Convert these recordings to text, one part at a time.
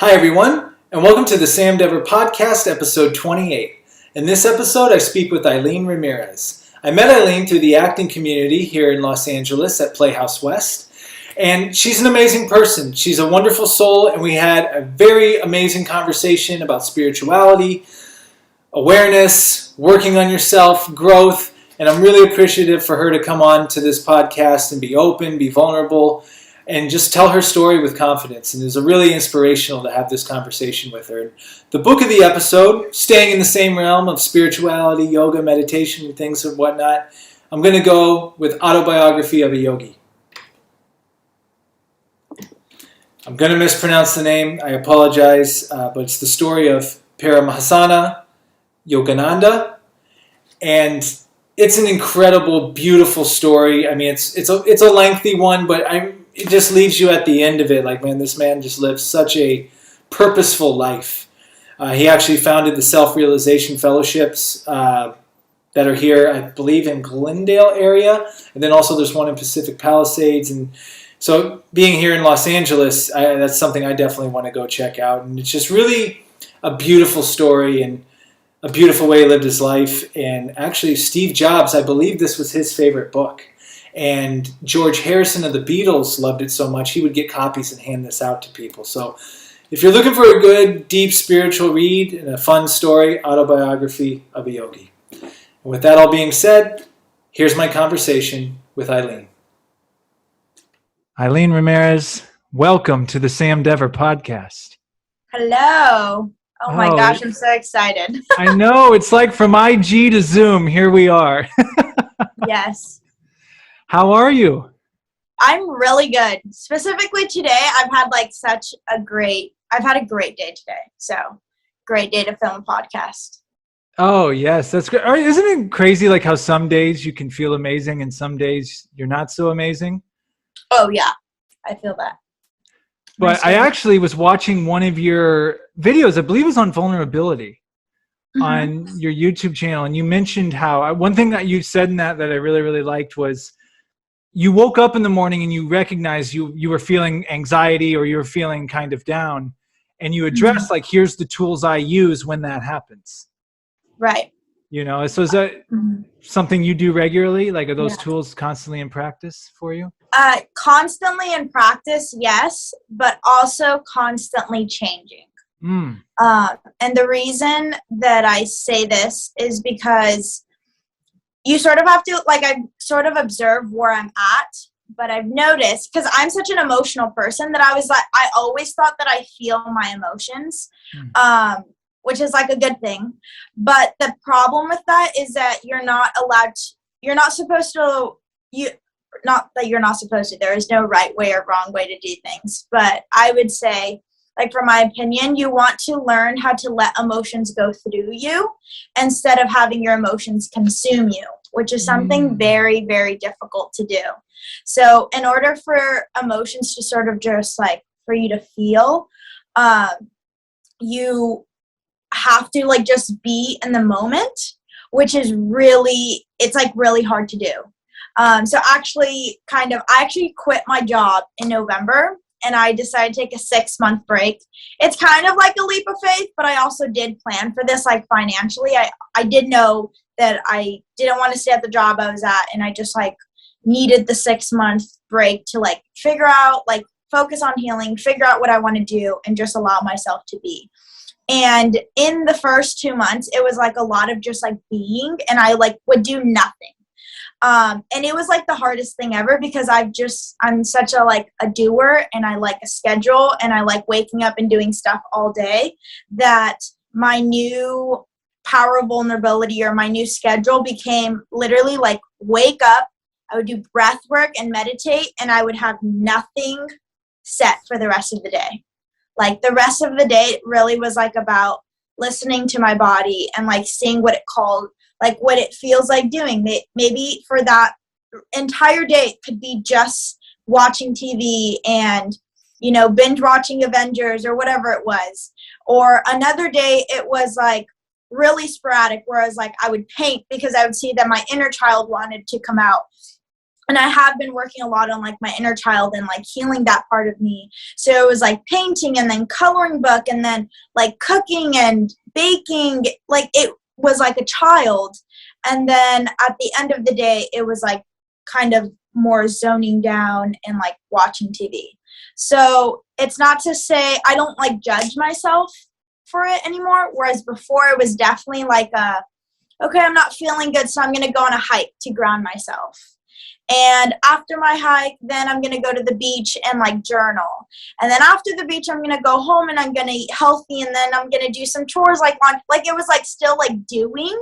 Hi, everyone, and welcome to the Sam Dever Podcast, episode 28. In this episode, I speak with Aileen Ramirez. I met Aileen through the acting community here in Los Angeles at Playhouse West, and she's an amazing person. She's a wonderful soul, and we had a very amazing conversation about spirituality, awareness, working on yourself, growth, and I'm really appreciative for her to come on to this podcast and be open, be vulnerable, and just tell her story with confidence. And it was really inspirational to have this conversation with her. The book of the episode, staying in the same realm of spirituality, yoga, meditation, and things and whatnot, I'm going to go with Autobiography of a Yogi. I'm going to mispronounce the name. I apologize, but it's the story of Paramahasana Yogananda, and it's an incredible, beautiful story. I mean, it's a lengthy one, but it just leaves you at the end of it like, man, this man just lived such a purposeful life. He actually founded the Self-Realization Fellowships that are here, I believe, in Glendale area, and then also there's one in Pacific Palisades. And so being here in Los Angeles, that's something I definitely want to go check out. And it's just really a beautiful story and a beautiful way he lived his life. And actually, Steve Jobs, I believe this was his favorite book. And George Harrison of the Beatles loved it so much, he would get copies and hand this out to people. So if you're looking for a good, deep spiritual read and a fun story, Autobiography of a Yogi. And with that all being said, here's my conversation with Aileen. Aileen Ramirez, welcome to the Sam Dever Podcast. Hello. Oh my gosh, I'm so excited. I know, it's like from IG to Zoom, here we are. Yes. How are you? I'm really good. Specifically today, I've had a great day today. So, great day to film a podcast. Oh, yes, that's great. Isn't it crazy like how some days you can feel amazing and some days you're not so amazing? Oh, yeah. I feel that. But I actually was watching one of your videos, I believe it was on vulnerability, on your YouTube channel. And you mentioned how, one thing that you said in that I really, really liked was, you woke up in the morning and you recognized you were feeling anxiety or you were feeling kind of down, and you addressed like, here's the tools I use when that happens. Right. You know, so is that something you do regularly? Like, are those tools constantly in practice for you? Constantly in practice, yes, but also constantly changing. And the reason that I say this is because you sort of have to, I sort of observe where I'm at, but I've noticed, because I'm such an emotional person, that I always thought that I feel my emotions, which is like a good thing. But the problem with that is that not supposed to, there is no right way or wrong way to do things. But I would say, from my opinion, you want to learn how to let emotions go through you instead of having your emotions consume you, which is something very, very difficult to do. So in order for emotions to sort of just for you to feel, you have to just be in the moment, which is really hard to do. So I actually quit my job in November, and I decided to take a 6-month break. It's kind of like a leap of faith, but I also did plan for this, financially. I did know that I didn't want to stay at the job I was at, and I just, needed the 6-month break to, figure out, focus on healing, figure out what I want to do, and just allow myself to be. And in the first 2 months, it was, a lot of just, being, and I, would do nothing. And it was the hardest thing ever, because I'm such a doer, and I like a schedule, and I like waking up and doing stuff all day, that my new power of vulnerability, or my new schedule, became literally wake up, I would do breath work and meditate, and I would have nothing set for the rest of the day. The rest of the day really was about listening to my body and seeing what it called, what it feels like doing. Maybe for that entire day, it could be just watching TV and, binge watching Avengers or whatever it was. Or another day, it was really sporadic, whereas I would paint because I would see that my inner child wanted to come out. And I have been working a lot on like my inner child and like healing that part of me. So it was like painting and then coloring book and then like cooking and baking. Like it was like a child. And then at the end of the day, it was like kind of more zoning down and like watching TV. So it's not to say I don't like judge myself for it anymore. Whereas before it was definitely like okay, I'm not feeling good, so I'm going to go on a hike to ground myself. And after my hike, then I'm going to go to the beach and like journal. And then after the beach, I'm going to go home and I'm going to eat healthy. And then I'm going to do some chores like lunch. Like it was like still like doing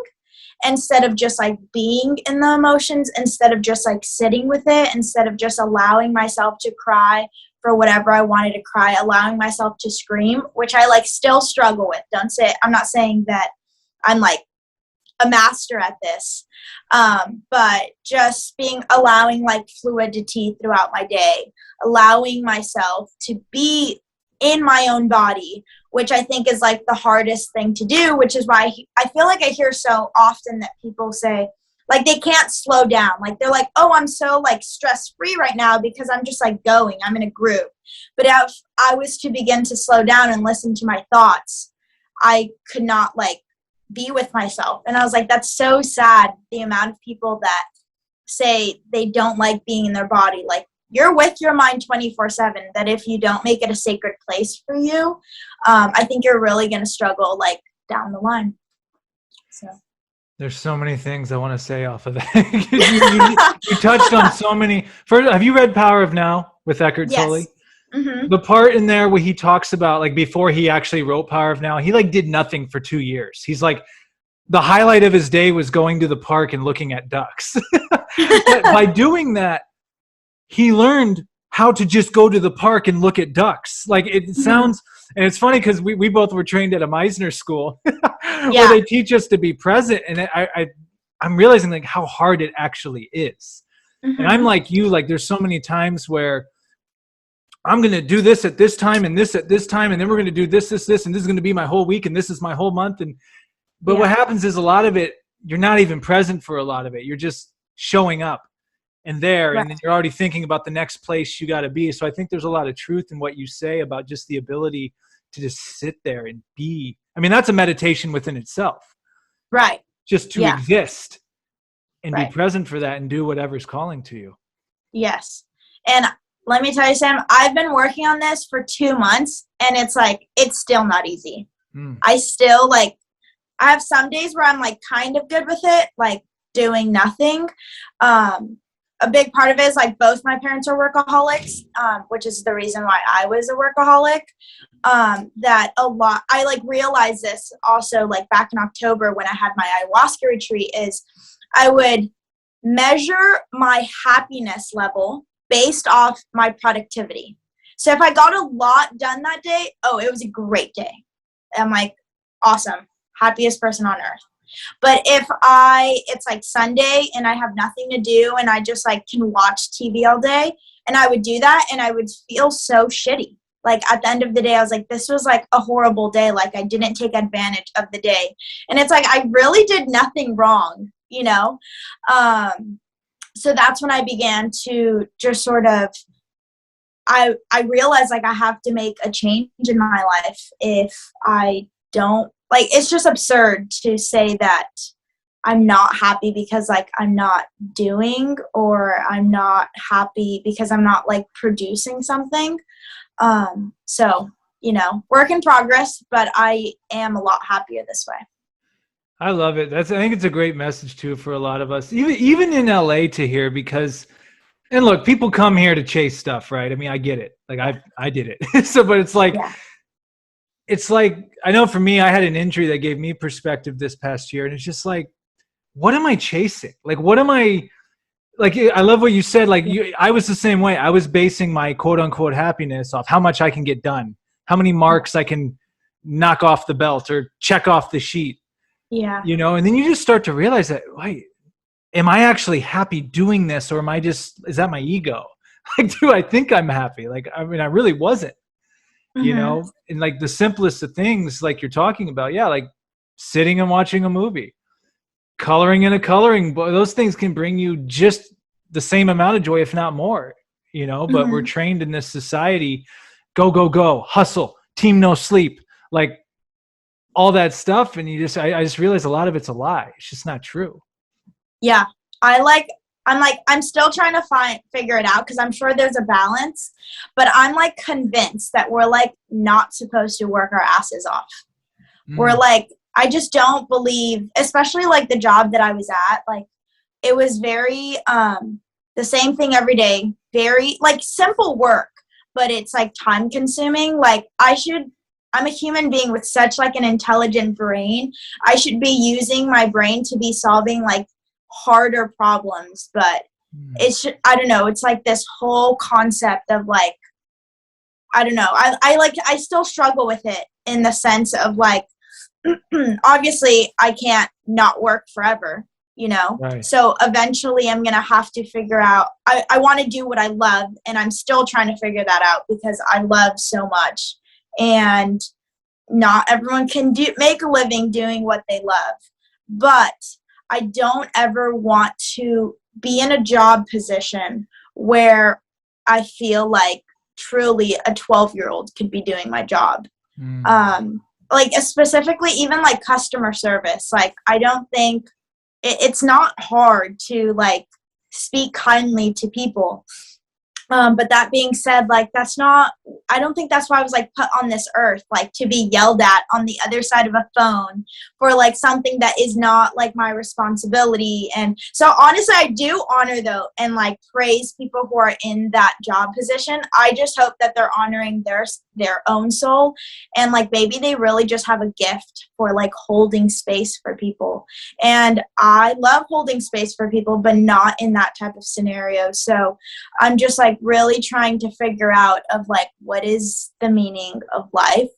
instead of just like being in the emotions, instead of just like sitting with it, instead of just allowing myself to cry for whatever I wanted to cry, allowing myself to scream, which I like still struggle with. I'm not saying that I'm like a master at this, but just allowing like fluidity throughout my day, allowing myself to be in my own body, which I think is like the hardest thing to do, which is why I feel like I hear so often that people say like they can't slow down. Like they're like, oh, I'm so like stress free right now because I'm just like going, I'm in a groove. But if I was to begin to slow down and listen to my thoughts, I could not like be with myself. And I was like, that's so sad, the amount of people that say they don't like being in their body. Like you're with your mind 24/7, that if you don't make it a sacred place for you, I think you're really going to struggle like down the line. So there's so many things I want to say off of that. you touched on so many. First, have you read Power of Now with Eckhart Tolle? Mm-hmm. The part in there where he talks about like before he actually wrote Power of Now, he like did nothing for 2 years. He's like, the highlight of his day was going to the park and looking at ducks. But by doing that, he learned how to just go to the park and look at ducks. Like it sounds, and it's funny because we both were trained at a Meisner school where they teach us to be present. And I'm realizing like how hard it actually is. And I'm like you, like there's so many times where I'm going to do this at this time and this at this time. And then we're going to do this, and this is going to be my whole week. And this is my whole month. But what happens is a lot of it, you're not even present for a lot of it. You're just showing up and there, and then you're already thinking about the next place you got to be. So I think there's a lot of truth in what you say about just the ability to just sit there and be. I mean, that's a meditation within itself. Right. Just to exist and be present for that and do whatever's calling to you. Yes. And let me tell you, Sam, I've been working on this for 2 months and it's like, it's still not easy. I still like, I have some days where I'm like kind of good with it, like doing nothing. A big part of it is like both my parents are workaholics, which is the reason why I was a workaholic. That a lot, I like realized this also like back in October when I had my ayahuasca retreat, is I would measure my happiness level based off my productivity. So if I got a lot done that day, it was a great day. I'm like, awesome, happiest person on earth. But if it's like Sunday and I have nothing to do and I just like can watch TV all day, and I would do that and I would feel so shitty. Like at the end of the day, I was like, this was like a horrible day. Like I didn't take advantage of the day. And it's like, I really did nothing wrong, you know? So that's when I began to just sort of, I realized like I have to make a change in my life if I don't, like, it's just absurd to say that I'm not happy because like I'm not doing, or I'm not happy because I'm not like producing something. So, you know, work in progress, but I am a lot happier this way. I love it. I think it's a great message too for a lot of us, even in LA to hear, because, and look, people come here to chase stuff, right? I mean, I get it. Like I did it. So, but it's like, it's like, I know for me, I had an injury that gave me perspective this past year, and it's just like, what am I chasing? Like, what am I, like, I love what you said. Like I was the same way. I was basing my quote unquote happiness off how much I can get done, how many marks I can knock off the belt or check off the sheet. Yeah. You know, and then you just start to realize that, wait, am I actually happy doing this? Or is that my ego? Like, do I think I'm happy? Like, I mean, I really wasn't, you know, and like the simplest of things, like you're talking about. Yeah. Like sitting and watching a movie, coloring in a coloring book. Those things can bring you just the same amount of joy, if not more, you know, but we're trained in this society, go, go, go, hustle, team, no sleep, like all that stuff. And I just realized a lot of it's a lie. It's just not true. Yeah. I'm still trying to figure it out, because I'm sure there's a balance, but I'm like convinced that we're like not supposed to work our asses off. We're like, I just don't believe, especially like the job that I was at, like it was very, the same thing every day, very like simple work, but it's like time consuming. Like I'm a human being with such like an intelligent brain. I should be using my brain to be solving like harder problems, but I don't know, it's like this whole concept of like, I don't know, I still struggle with it, in the sense of like, obviously I can't not work forever, you know, right. So eventually I'm gonna have to figure out, I want to do what I love, and I'm still trying to figure that out, because I love so much, and not everyone can make a living doing what they love. But I don't ever want to be in a job position where I feel like truly a 12-year-old could be doing my job. Like specifically even like customer service. Like I don't think it's not hard to like speak kindly to people. But that being said, like I don't think that's why I was like put on this earth, like to be yelled at on the other side of a phone for like something that is not like my responsibility. And so honestly, I do honor though, and like praise people who are in that job position. I just hope that they're honoring their own soul, and like maybe they really just have a gift for like holding space for people. And I love holding space for people, but not in that type of scenario. So I'm just like really trying to figure out of like, what is the meaning of life?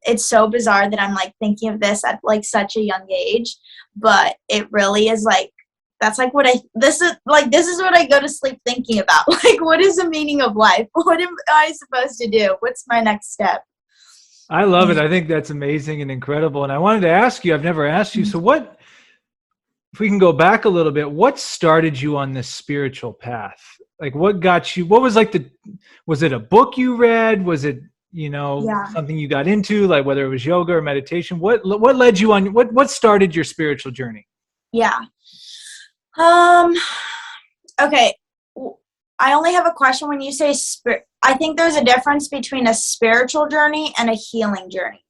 It's so bizarre that I'm like thinking of this at like such a young age, but it really is like, that's like this is what I go to sleep thinking about. Like, what is the meaning of life? What am I supposed to do? What's my next step? I love it. I think that's amazing and incredible. And I wanted to ask you, I've never asked you, so what, if we can go back a little bit, what started you on this spiritual path? Like what got you, what was like was it a book you read? Was it, you know, something you got into, like whether it was yoga or meditation? What led you on, what started your spiritual journey? Yeah. Okay. I only have a question. When you say I think there's a difference between a spiritual journey and a healing journey.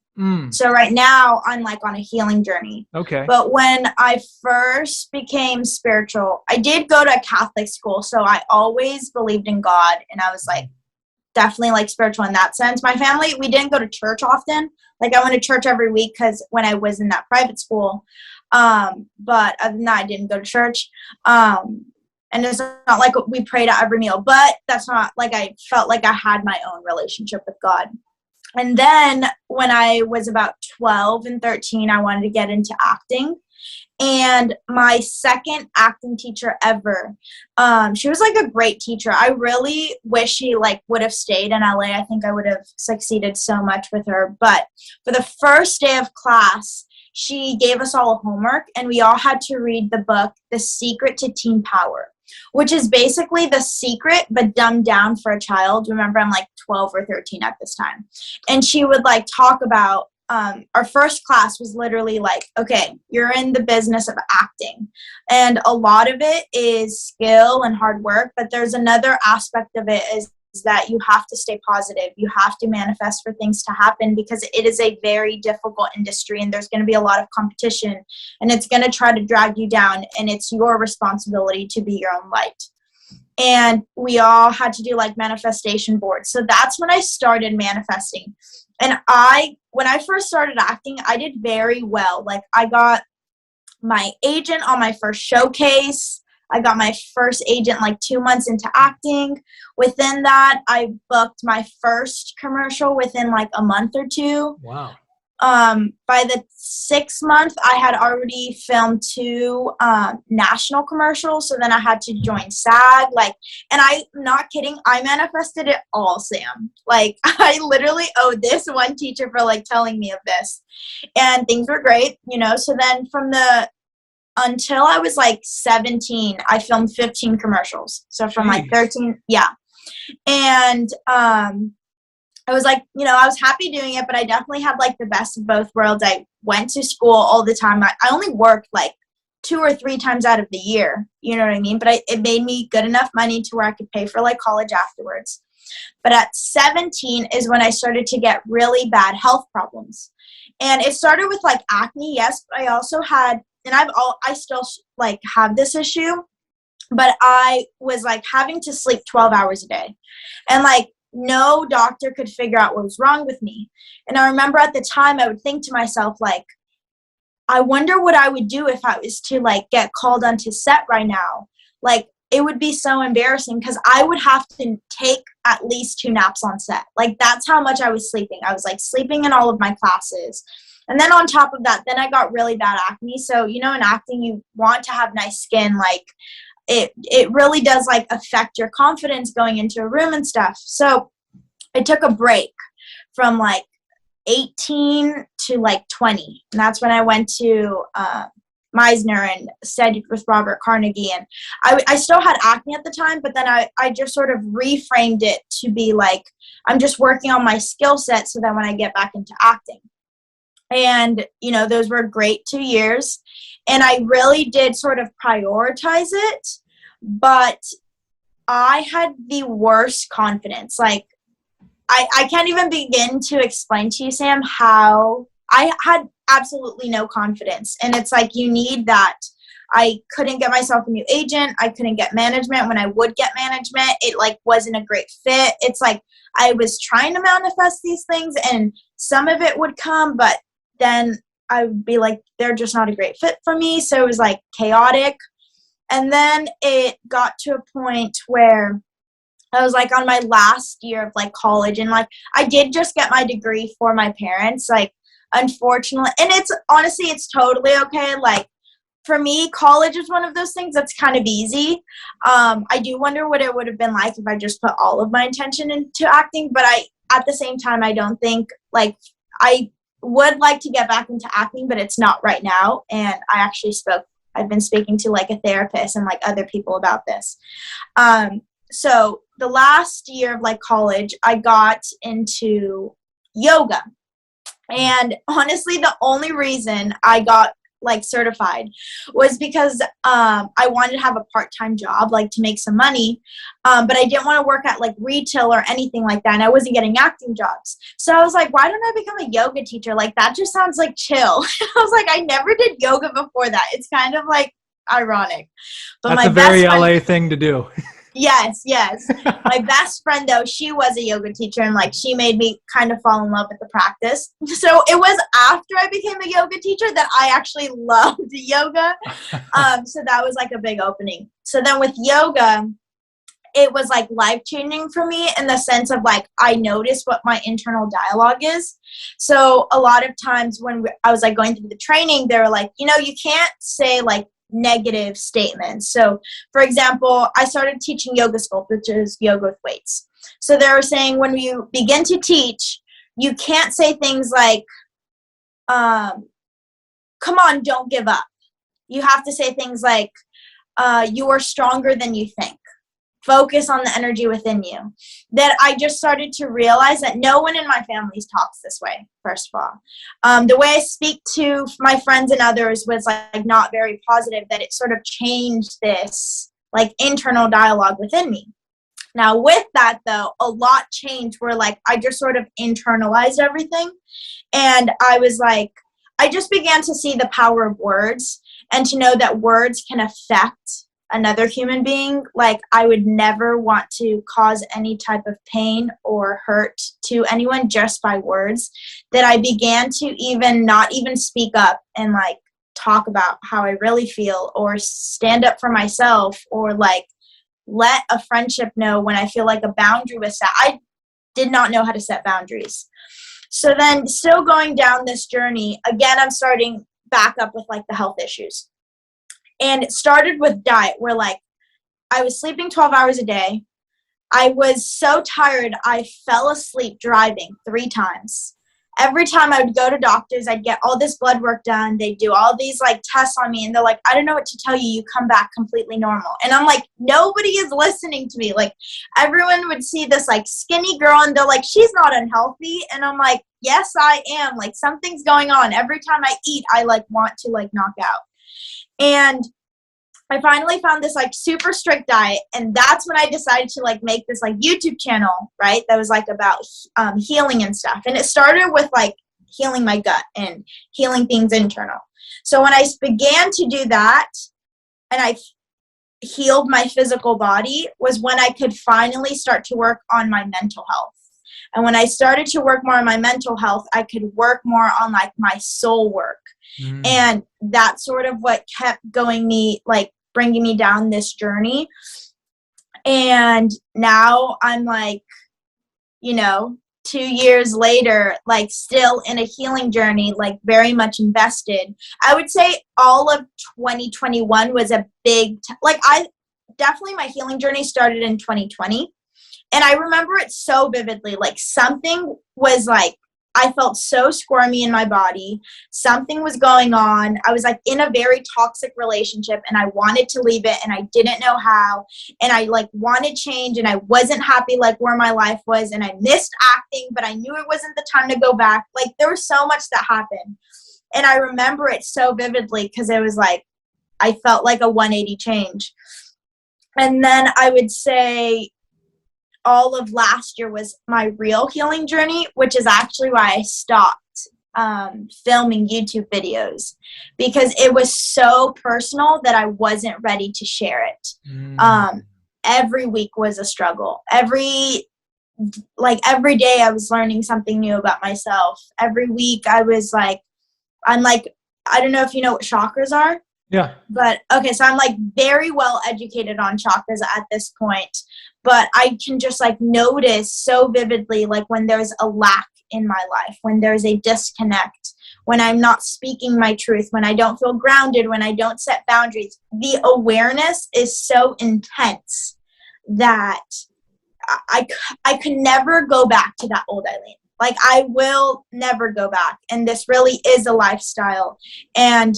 So right now I'm like on a healing journey. Okay. But when I first became spiritual, I did go to a Catholic school. So I always believed in God, and I was like definitely like spiritual in that sense. My family, we didn't go to church often. Like I went to church every week because when I was in that private school. But other than that, I didn't go to church. And it's not like we prayed at every meal, but that's not like I felt like I had my own relationship with God. And then when I was about 12 and 13, I wanted to get into acting. And my second acting teacher ever, she was like a great teacher. I really wish she like would have stayed in LA. I think I would have succeeded so much with her. But for the first day of class, she gave us all a homework, and we all had to read the book, The Secret to Teen Power, which is basically The Secret, but dumbed down for a child. Remember, I'm like 12 or 13 at this time. And she would like talk about, our first class was literally like, okay, you're in the business of acting. And a lot of it is skill and hard work, but there's another aspect of it is that you have to stay positive. You have to manifest for things to happen, because it is a very difficult industry, and there's going to be a lot of competition, and it's going to try to drag you down, and it's your responsibility to be your own light. And we all had to do like manifestation boards. So that's when I started manifesting. And when I first started acting, I did very well. Like I got my agent on my first showcase. I got my first agent like 2 months into acting. Within that, I booked my first commercial within like a month or two. Wow. By the 6th month, I had already filmed 2 national commercials. So then I had to join SAG. And I'm not kidding, I manifested it all, Sam. Like I literally owe this one teacher for like telling me of this. And things were great, you know. So then from the until I was like 17, I filmed 15 commercials. So from like 13, yeah. And I was like, you know, I was happy doing it, but I definitely had like the best of both worlds. I went to school all the time. I only worked like 2 or 3 times out of the year. You know what I mean? But it made me good enough money to where I could pay for like college afterwards. But at 17 is when I started to get really bad health problems. And it started with like acne, yes, but I also had, and I still like have this issue, but I was like having to sleep 12 hours a day. And like no doctor could figure out what was wrong with me. And I remember at the time I would think to myself, like, I wonder what I would do if I was to like get called onto set right now. Like, it would be so embarrassing because I would have to take at least 2 naps on set. Like, that's how much I was sleeping. I was like sleeping in all of my classes. And then on top of that, then I got really bad acne. So, you know, in acting, you want to have nice skin. Like, it really does like affect your confidence going into a room and stuff. So I took a break from like 18 to like 20. And that's when I went to Meisner and studied with Robert Carnegie. And I still had acne at the time, but then I just sort of reframed it to be like, I'm just working on my skill set so that when I get back into acting. And, you know, those were great 2 years. And I really did sort of prioritize it, but I had the worst confidence. Like, I can't even begin to explain to you, Sam, how I had absolutely no confidence. And it's like, you need that. I couldn't get myself a new agent. I couldn't get management. When I would get management, it like wasn't a great fit. It's like I was trying to manifest these things and some of it would come, but then I would be like, they're just not a great fit for me. So it was like chaotic. And then it got to a point where I was like on my last year of like college, and like I did just get my degree for my parents. Like, unfortunately, and it's honestly, it's totally okay. Like, for me, college is one of those things that's kind of easy. I do wonder what it would have been like if I just put all of my intention into acting, but at the same time, I don't think, like, I would like to get back into acting, but it's not right now. And I've been speaking to like a therapist and like other people about this. So the last year of like college, I got into yoga. And honestly, the only reason I got like certified was because I wanted to have a part-time job, like to make some money, but I didn't want to work at like retail or anything like that, and I wasn't getting acting jobs. So I was like, why don't I become a yoga teacher? Like, that just sounds like chill. I was like, I never did yoga before that. It's kind of like ironic. But that's a very LA thing to do. Yes. My best friend, though, she was a yoga teacher, and like she made me kind of fall in love with the practice. So it was after I became a yoga teacher that I actually loved yoga. So that was like a big opening. So then with yoga, it was like life-changing for me in the sense of like I noticed what my internal dialogue is. So a lot of times when I was like going through the training, they were like, you know, you can't say like negative statements. So for example, I started teaching yoga sculpt, which is yoga with weights. So they were saying when you begin to teach, you can't say things like, come on, don't give up. You have to say things like, you are stronger than you think. Focus on the energy within you. That I just started to realize that no one in my family talks this way, first of all. The way I speak to my friends and others was like not very positive, that it sort of changed this like internal dialogue within me. Now with that though, a lot changed where like I just sort of internalized everything. And I was like, I just began to see the power of words and to know that words can affect another human being. Like, I would never want to cause any type of pain or hurt to anyone just by words. That I began to even not even speak up and like talk about how I really feel, or stand up for myself, or like let a friendship know when I feel like a boundary was set. I did not know how to set boundaries. So then still going down this journey, again, I'm starting back up with like the health issues. And it started with diet, where like I was sleeping 12 hours a day. I was so tired, I fell asleep driving 3 times. every time I would go to doctors, I'd get all this blood work done. They'd do all these like tests on me, and they're like, I don't know what to tell you. You come back completely normal. And I'm like, nobody is listening to me. Like, everyone would see this like skinny girl, and they're like, she's not unhealthy. And I'm like, yes, I am. Like, something's going on. Every time I eat, I like want to like knock out. And I finally found this like super strict diet, and that's when I decided to like make this like YouTube channel, right? That was like about healing and stuff. And it started with like healing my gut and healing things internal. So when I began to do that, and I healed my physical body, was when I could finally start to work on my mental health. And when I started to work more on my mental health, I could work more on like my soul work. And that's sort of what kept bringing me down this journey. And now I'm like, 2 years later, like still in a healing journey, like very much invested. I would say all of 2021 was a big, definitely my healing journey started in 2020. And I remember it so vividly, like something was like, I felt so squirmy in my body. Something was going on. I was like in a very toxic relationship, and I wanted to leave it, and I didn't know how. And I like wanted change, and I wasn't happy like where my life was, and I missed acting, but I knew it wasn't the time to go back. Like, there was so much that happened. And I remember it so vividly because it was like, I felt like a 180 change. And then I would say all of last year was my real healing journey, which is actually why I stopped filming YouTube videos, because it was so personal that I wasn't ready to share it. Every week was a struggle. Every day I was learning something new about myself. Every week I was like, I don't know if you know what chakras are. Yeah. But okay, so I'm like very well educated on chakras at this point, but I can just like notice so vividly like when there's a lack in my life, when there's a disconnect, when I'm not speaking my truth, when I don't feel grounded, when I don't set boundaries. The awareness is so intense that I could never go back to that old Aileen. Like, I will never go back. And this really is a lifestyle. And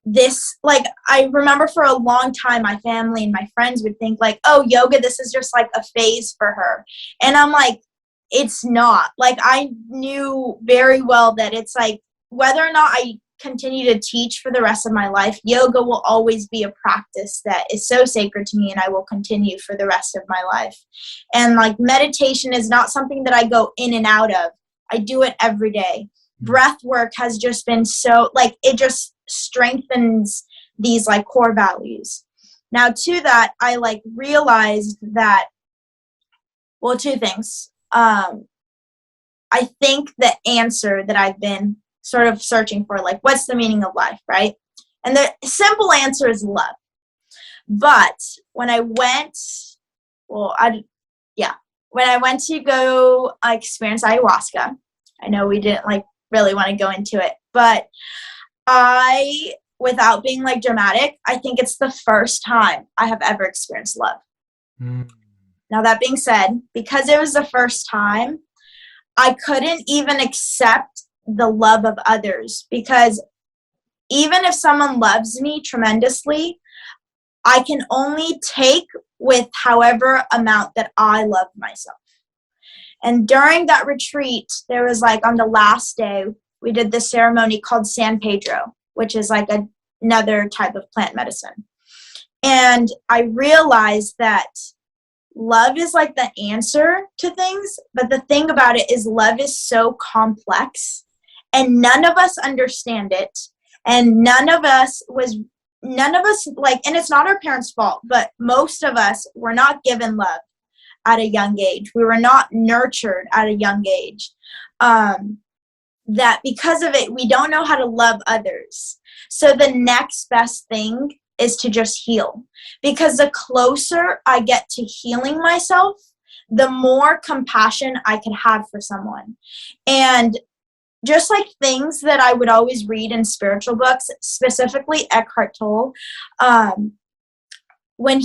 this, like, I remember for a long time, my family and my friends would think like, oh, yoga, this is just like a phase for her. And I'm like, it's not. Like, I knew very well that it's like, whether or not I continue to teach for the rest of my life, yoga will always be a practice that is so sacred to me, and I will continue for the rest of my life. And like, meditation is not something that I go in and out of. I do it every day. Breath work has just been so, like, it just strengthens these like core values. Now, to that, I like realized that, well, two things. I think the answer that I've been sort of searching for, like, what's the meaning of life, right? And the simple answer is love. But when I went, when I went to go experience ayahuasca, I know we didn't like really want to go into it, but without being like dramatic, I think it's the first time I have ever experienced love. Now, that being said, because it was the first time, I couldn't even accept the love of others, because even if someone loves me tremendously, I can only take with however amount that I love myself. And during that retreat, there was like, on the last day, we did this ceremony called San Pedro, which is like another type of plant medicine. And I realized that love is like the answer to things, but the thing about it is love is so complex, and none of us understand it, and none of us like, and it's not our parents' fault, but most of us were not given love at a young age. We were not nurtured at a young age. That because of it, we don't know how to love others. So the next best thing is to just heal, because the closer I get to healing myself, the more compassion I can have for someone. And just like things that I would always read in spiritual books, specifically Eckhart Tolle, when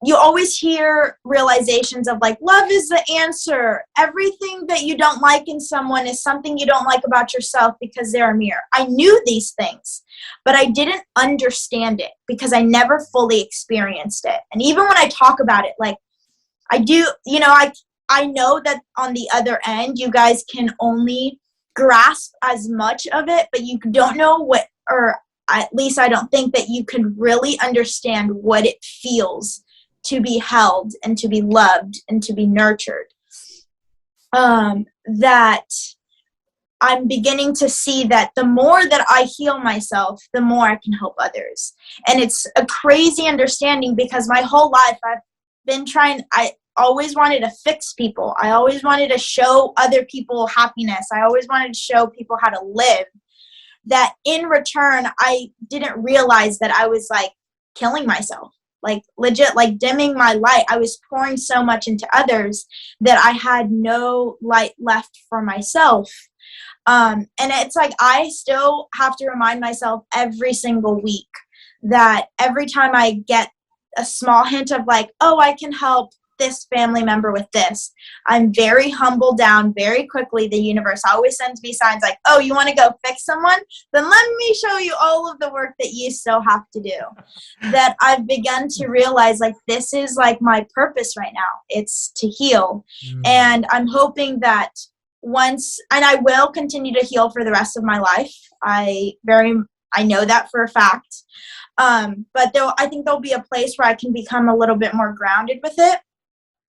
you always hear realizations of like, love is the answer. Everything that you don't like in someone is something you don't like about yourself because they're a mirror. I knew these things, but I didn't understand it because I never fully experienced it. And even when I talk about it, like I do, you know, I know that on the other end, you guys can only grasp as much of it, but you don't know what, or at least I don't think that you could really understand what it feels to be held and to be loved and to be nurtured. That I'm beginning to see that the more that I heal myself, the more I can help others. And it's a crazy understanding because my whole life I've been I always wanted to fix people. I always wanted to show other people happiness. I always wanted to show people how to live. That in return, I didn't realize that I was like killing myself. Like legit, like dimming my light. I was pouring so much into others that I had no light left for myself. And it's like I still have to remind myself every single week that every time I get a small hint of like, oh, I can help this family member with this, I'm very humbled down very quickly. The universe always sends me signs like, oh, you want to go fix someone? Then let me show you all of the work that you still have to do. That I've begun to realize like this is like my purpose right now. It's to heal. And I'm hoping that once, and I will continue to heal for the rest of my life. I know that for a fact. But I think there'll be a place where I can become a little bit more grounded with it.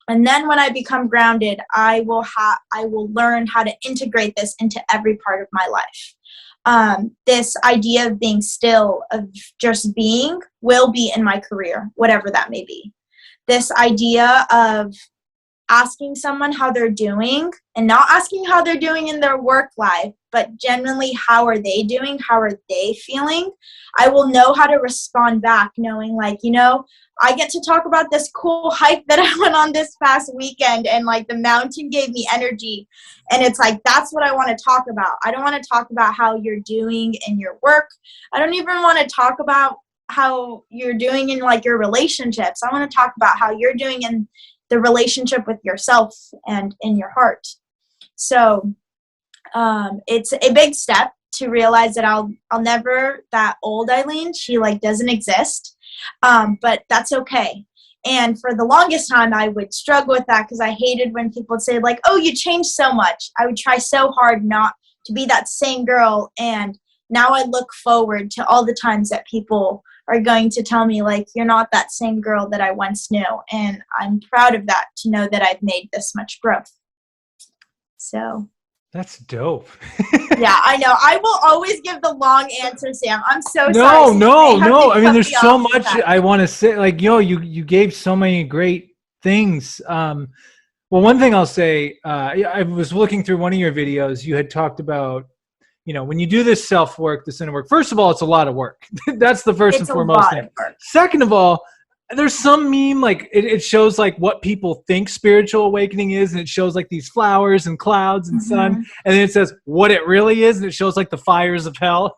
And then when I become grounded, I will learn how to integrate this into every part of my life. This idea of being still, of just being, will be in my career, whatever that may be. This idea of asking someone how they're doing, and not asking how they're doing in their work life, but genuinely how are they doing, how are they feeling, I will know how to respond back, knowing like, you know, I get to talk about this cool hike that I went on this past weekend, and like the mountain gave me energy, and it's like that's what I want to talk about. I don't want to talk about how you're doing in your work. I don't even want to talk about how you're doing in like your relationships. I want to talk about how you're doing in the relationship with yourself and in your heart. So it's a big step to realize that I'll never, that old Aileen, she like doesn't exist. But that's okay. And for the longest time, I would struggle with that because I hated when people would say like, oh, you changed so much. I would try so hard not to be that same girl. And now I look forward to all the times that people are going to tell me like, you're not that same girl that I once knew. And I'm proud of that, to know that I've made this much growth. So that's dope. Yeah, I know. I will always give the long answer, Sam. I'm so sorry. No. I mean, there's so much I want to say. Like, you gave so many great things. Well, one thing I'll say, I was looking through one of your videos. You had talked about, when you do this self-work, this inner work, first of all, it's a lot of work. That's the first and foremost thing. Second of all, there's some meme, like it shows like what people think spiritual awakening is, and it shows like these flowers and clouds and sun, and then it says what it really is, and it shows like the fires of hell.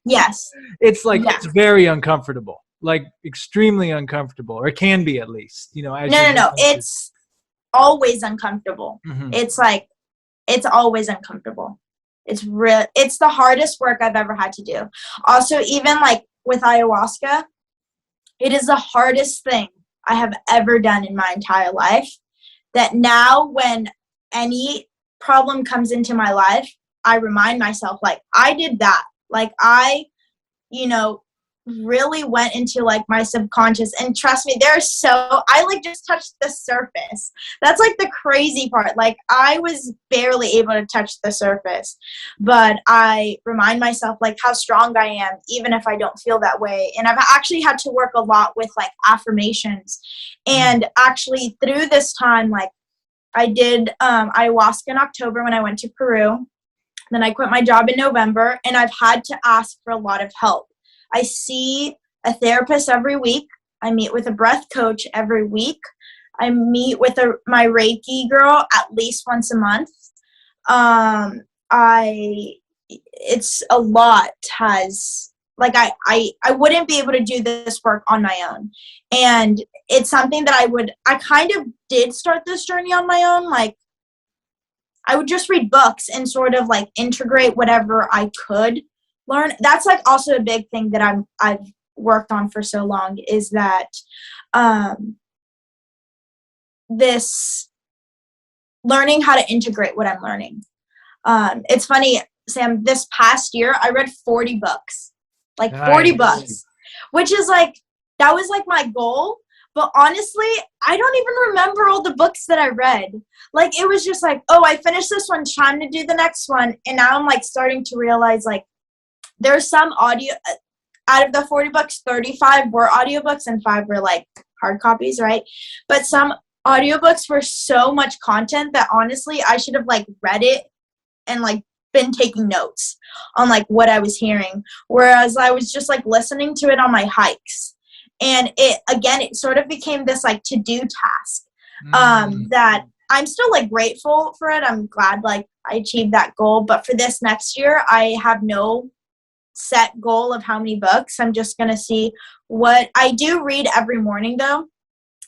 Yes. It's like, it's very uncomfortable, like extremely uncomfortable, or it can be at least, No, it's always uncomfortable. Mm-hmm. It's like, it's always uncomfortable. It's the hardest work I've ever had to do. Also, even like with ayahuasca, it is the hardest thing I have ever done in my entire life. That now when any problem comes into my life, I remind myself, like, I did that. Like, I, really went into like my subconscious, and trust me, I like just touched the surface. That's like the crazy part. Like, I was barely able to touch the surface, but I remind myself like how strong I am, even if I don't feel that way. And I've actually had to work a lot with like affirmations. And actually through this time, like I did ayahuasca in October when I went to Peru. Then I quit my job in November, and I've had to ask for a lot of help. I see a therapist every week. I meet with a breath coach every week. I meet with my Reiki girl at least once a month. It's a lot has like I wouldn't be able to do this work on my own. And it's something that I kind of did start this journey on my own. Like, I would just read books and sort of like integrate whatever I could learn. That's like also a big thing that I've worked on for so long, is that this learning how to integrate what I'm learning. It's funny, Sam, this past year I read 40 books, like 40 books, which is like, that was like my goal. But honestly, I don't even remember all the books that I read. Like, it was just like, oh, I finished this one, time to do the next one. And now I'm like starting to realize, like, there's some audio, out of the 40 books, 35 were audiobooks and 5 were like hard copies, right? But some audiobooks were so much content that honestly I should have like read it and like been taking notes on like what I was hearing, whereas I was just like listening to it on my hikes. And it sort of became this like to-do task that I'm still like grateful for it. I'm glad like I achieved that goal. But for this next year, I have no set goal of how many books. I'm just going to see what I do read every morning though.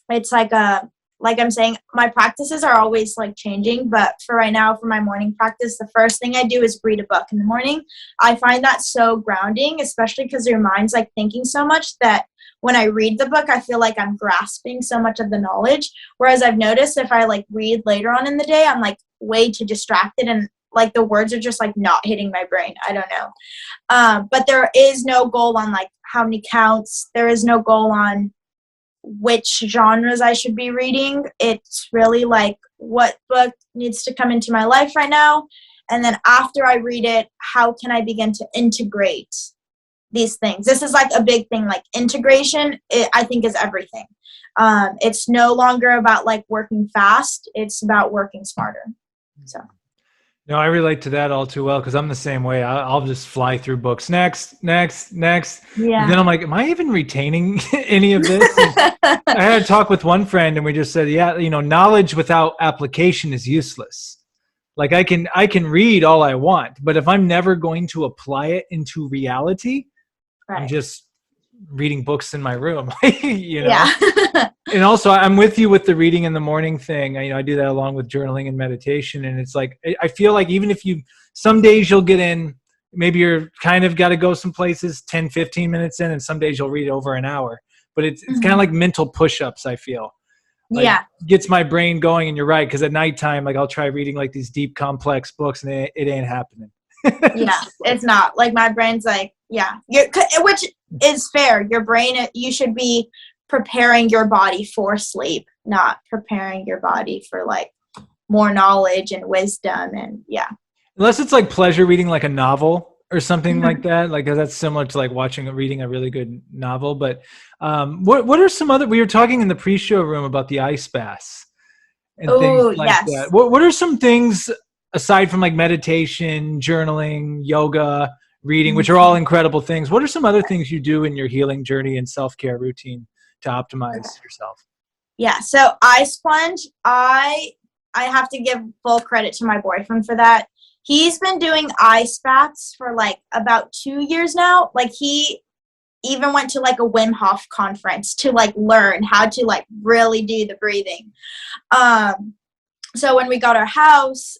It's like I'm saying, my practices are always like changing, but for right now, for my morning practice, the first thing I do is read a book in the morning. I find that so grounding, especially because your mind's like thinking so much that when I read the book, I feel like I'm grasping so much of the knowledge. Whereas I've noticed if I like read later on in the day, I'm like way too distracted and like the words are just like not hitting my brain. I don't know. But there is no goal on like how many counts. There is no goal on which genres I should be reading. It's really like what book needs to come into my life right now. And then after I read it, how can I begin to integrate these things? This is like a big thing, like integration, I think is everything. It's no longer about like working fast. It's about working smarter. So. No, I relate to that all too well because I'm the same way. I'll just fly through books. Next. Yeah. And then I'm like, am I even retaining any of this? I had a talk with one friend and we just said, yeah, knowledge without application is useless. Like I can read all I want, but if I'm never going to apply it into reality, right. I'm just reading books in my room, Yeah. And also I'm with you with the reading in the morning thing. I do that along with journaling and meditation. And it's like, I feel like even if some days you'll get in, maybe you're kind of got to go some places 10, 15 minutes in, and some days you'll read over an hour, but it's kind of like mental push-ups. I feel like gets my brain going. And you're right. Cause at nighttime, like I'll try reading like these deep, complex books and it ain't happening. Yeah, it's not like my brain's like, which is fair. Your brain, you should be preparing your body for sleep, not preparing your body for like more knowledge and wisdom. And unless it's like pleasure reading like a novel or something like that, like that's similar to like reading a really good novel. But what are some other, we were talking in the pre-show room about the ice baths and things like that. What are some things aside from like meditation, journaling, yoga, reading, which are all incredible things? What are some other things you do in your healing journey and self-care routine to optimize yourself? Yeah. So ice plunge, I have to give full credit to my boyfriend for that. He's been doing ice baths for like about 2 years now. Like he even went to like a Wim Hof conference to like learn how to like really do the breathing. So when we got our house,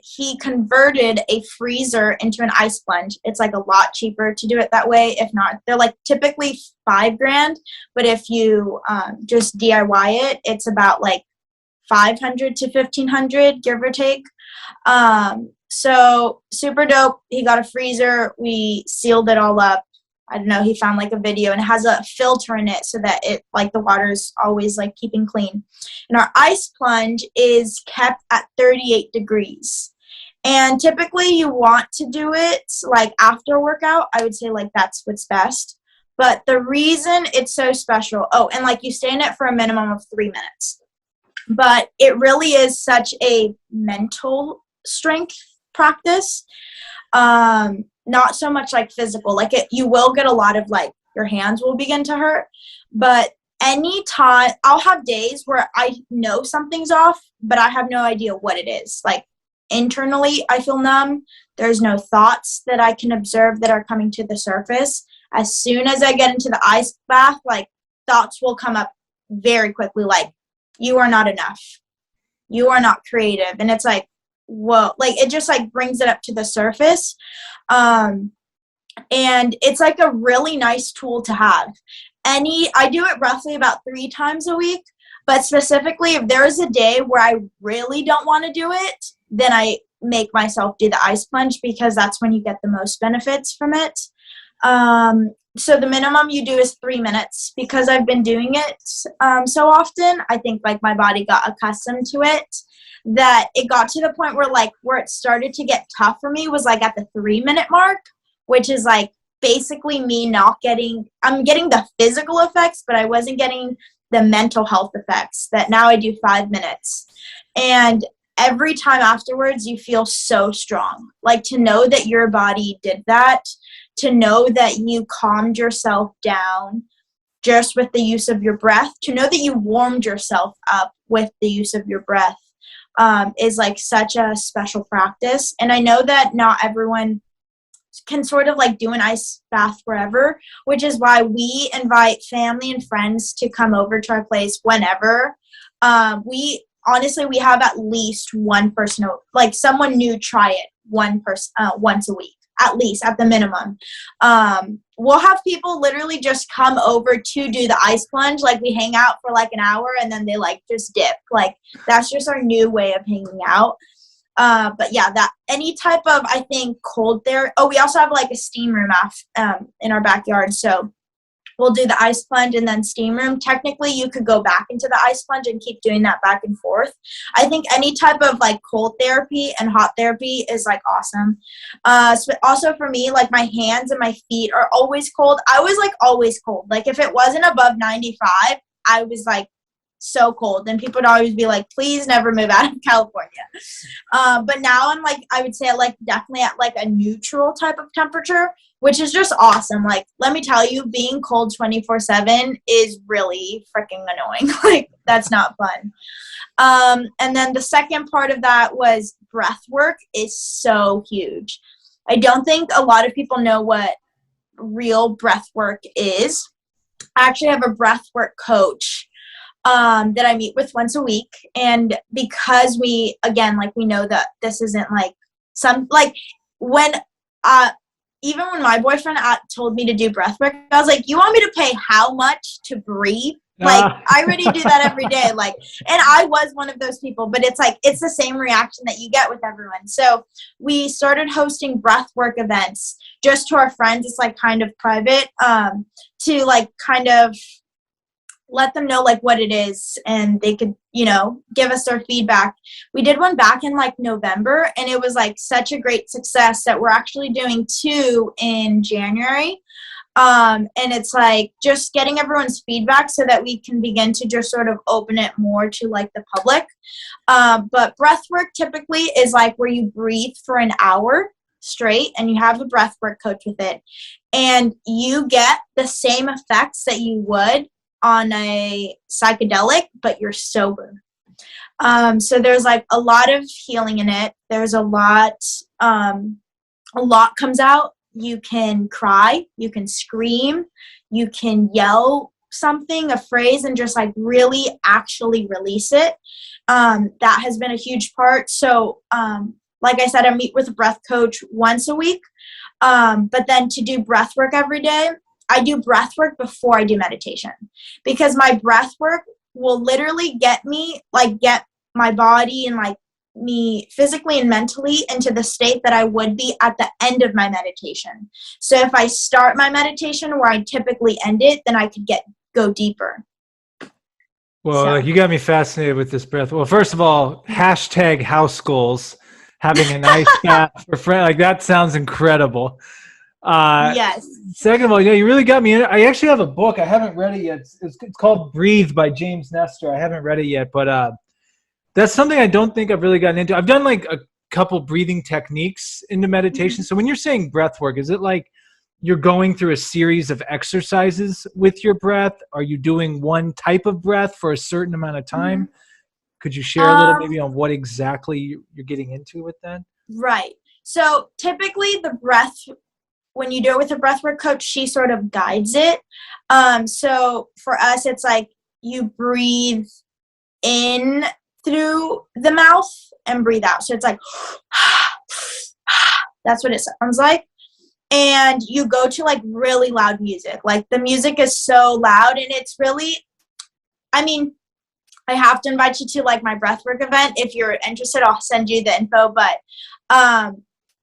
he converted a freezer into an ice plunge. It's like a lot cheaper to do it that way. If not, they're like typically $5,000, but if you just DIY it, it's about like $500 to $1,500, give or take. So super dope. He got a freezer. We sealed it all up. I don't know, he found like a video and it has a filter in it so that it like the water's always like keeping clean. And our ice plunge is kept at 38 degrees. And typically you want to do it like after a workout. I would say like that's what's best. But the reason it's so special, and like you stay in it for a minimum of 3 minutes. But it really is such a mental strength practice. Not so much like physical, like you will get a lot of like your hands will begin to hurt, but anytime I'll have days where I know something's off, but I have no idea what it is. Like internally, I feel numb. There's no thoughts that I can observe that are coming to the surface. As soon as I get into the ice bath, like thoughts will come up very quickly, like, you are not enough. You are not creative. And it's like, whoa, like it just like brings it up to the surface. And it's like a really nice tool to have. I do it roughly about 3 times a week, but specifically if there is a day where I really don't want to do it, then I make myself do the ice plunge, because that's when you get the most benefits from it. So the minimum you do is 3 minutes, because I've been doing it so often. I think like my body got accustomed to it, that it got to the point where it started to get tough for me was like at the 3-minute mark, which is like basically me I'm getting the physical effects, but I wasn't getting the mental health effects, that now I do 5 minutes. And every time afterwards, you feel so strong. Like to know that your body did that, to know that you calmed yourself down just with the use of your breath, to know that you warmed yourself up with the use of your breath, is like such a special practice. And I know that not everyone can sort of like do an ice bath forever, which is why we invite family and friends to come over to our place whenever. We have at least one person, like someone new, try it once a week, at least at the minimum. We'll have people literally just come over to do the ice plunge. Like we hang out for like an hour and then they like just dip. Like that's just our new way of hanging out. But yeah, that any type of, I think, cold there. Oh, we also have like a steam room in our backyard. So we'll do the ice plunge and then steam room. Technically, you could go back into the ice plunge and keep doing that back and forth. I think any type of like cold therapy and hot therapy is like awesome. So also for me, like my hands and my feet are always cold. I was like always cold. Like if it wasn't above 95, I was like so cold, and people would always be like, please never move out of California. But now I'm like, I would say like definitely at like a neutral type of temperature, which is just awesome. Like, let me tell you, being cold 24/7 is really freaking annoying. Like, that's not fun. And then the second part of that was breath work is so huge. I don't think a lot of people know what real breath work is. I actually have a breath work coach that I meet with once a week. And because we know that this isn't like even when my boyfriend told me to do breath work, I was like, you want me to pay how much to breathe? Like, I already do that every day. Like, and I was one of those people, but it's like, it's the same reaction that you get with everyone. So we started hosting breath work events just to our friends. It's like kind of private, to like kind of let them know like what it is, and they could, give us their feedback. We did one back in like November, and it was like such a great success that we're actually doing 2 in January. And it's like just getting everyone's feedback so that we can begin to just sort of open it more to like the public. But breath work typically is like where you breathe for an hour straight and you have a breath work coach with it, and you get the same effects that you would on a psychedelic, but you're sober. So there's like a lot of healing in it. There's a lot comes out. You can cry, you can scream, you can yell something, a phrase, and just like really actually release it. That has been a huge part. So like I said, I meet with a breath coach once a week. But then to do breath work every day, I do breath work before I do meditation, because my breath work will literally get my body and like me physically and mentally into the state that I would be at the end of my meditation. So if I start my meditation where I typically end it, then I could go deeper. Well, you got me fascinated with this breath. Well, first of all, hashtag house goals, having a nice bath for friends. Like that sounds incredible. Yes. Second of all, you really got me in it. I actually have a book. I haven't read it yet. It's called Breathe by James Nestor. I haven't read it yet, but that's something I don't think I've really gotten into. I've done like a couple breathing techniques into meditation. So when you're saying breath work, is it like you're going through a series of exercises with your breath? Are you doing one type of breath for a certain amount of time? Mm-hmm. Could you share a little maybe on what exactly you're getting into with that? Right. So typically the breath when you do it with a breathwork coach, she sort of guides it. So for us, it's like you breathe in through the mouth and breathe out. So it's like, that's what it sounds like. And you go to like really loud music. Like the music is so loud, and it's really, I mean, I have to invite you to like my breathwork event. If you're interested, I'll send you the info, but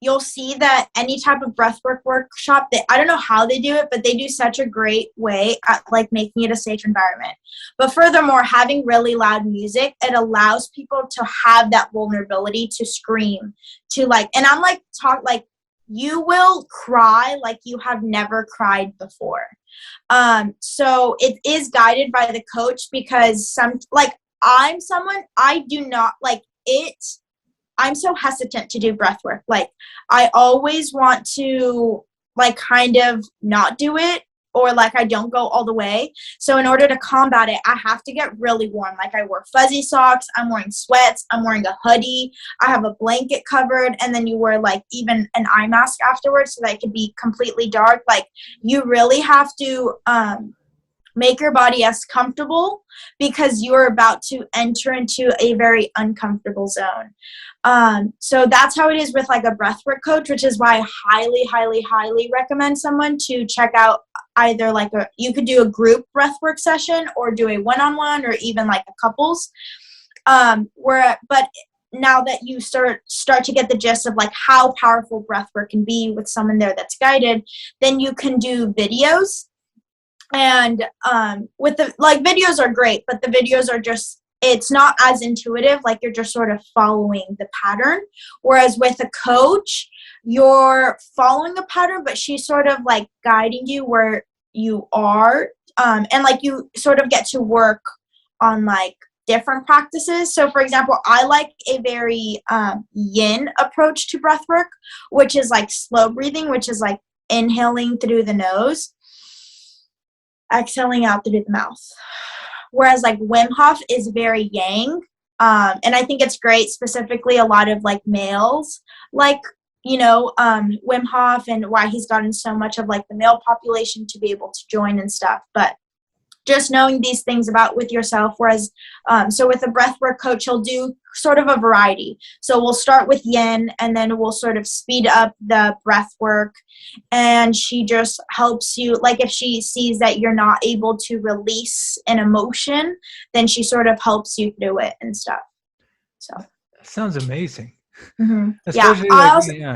you'll see that any type of breathwork workshop, I don't know how they do it, but they do such a great way at like making it a safe environment. But furthermore, having really loud music, it allows people to have that vulnerability to scream, to like, and I'm like, you will cry like you have never cried before. So it is guided by the coach, because I'm so hesitant to do breath work. Like I always want to like kind of not do it, or like I don't go all the way. So in order to combat it, I have to get really warm. Like I wear fuzzy socks, I'm wearing sweats, I'm wearing a hoodie, I have a blanket covered, and then you wear like even an eye mask afterwards so that it can be completely dark. Like you really have to make your body as comfortable, because you're about to enter into a very uncomfortable zone. So that's how it is with like a breathwork coach, which is why I highly, highly, highly recommend someone to check out either like you could do a group breathwork session, or do a one-on-one, or even like a couples. But now that you start to get the gist of like how powerful breathwork can be with someone there that's guided, then you can do videos. And with the like videos are great, but the videos are just, it's not as intuitive. Like you're just sort of following the pattern. Whereas with a coach, you're following a pattern, but she's sort of like guiding you where you are. And like you sort of get to work on like different practices. So for example, I like a very yin approach to breath work, which is like slow breathing, which is like inhaling through the nose, exhaling out through the mouth. Whereas like Wim Hof is very yang. And I think it's great, specifically a lot of like males, like, Wim Hof, and why he's gotten so much of like the male population to be able to join and stuff. But just knowing these things about with yourself. Whereas, so with a breathwork coach, he'll do sort of a variety. So we'll start with yin, and then we'll sort of speed up the breath work. And she just helps you, like if she sees that you're not able to release an emotion, then she sort of helps you through it and stuff. So that sounds amazing. Mm-hmm.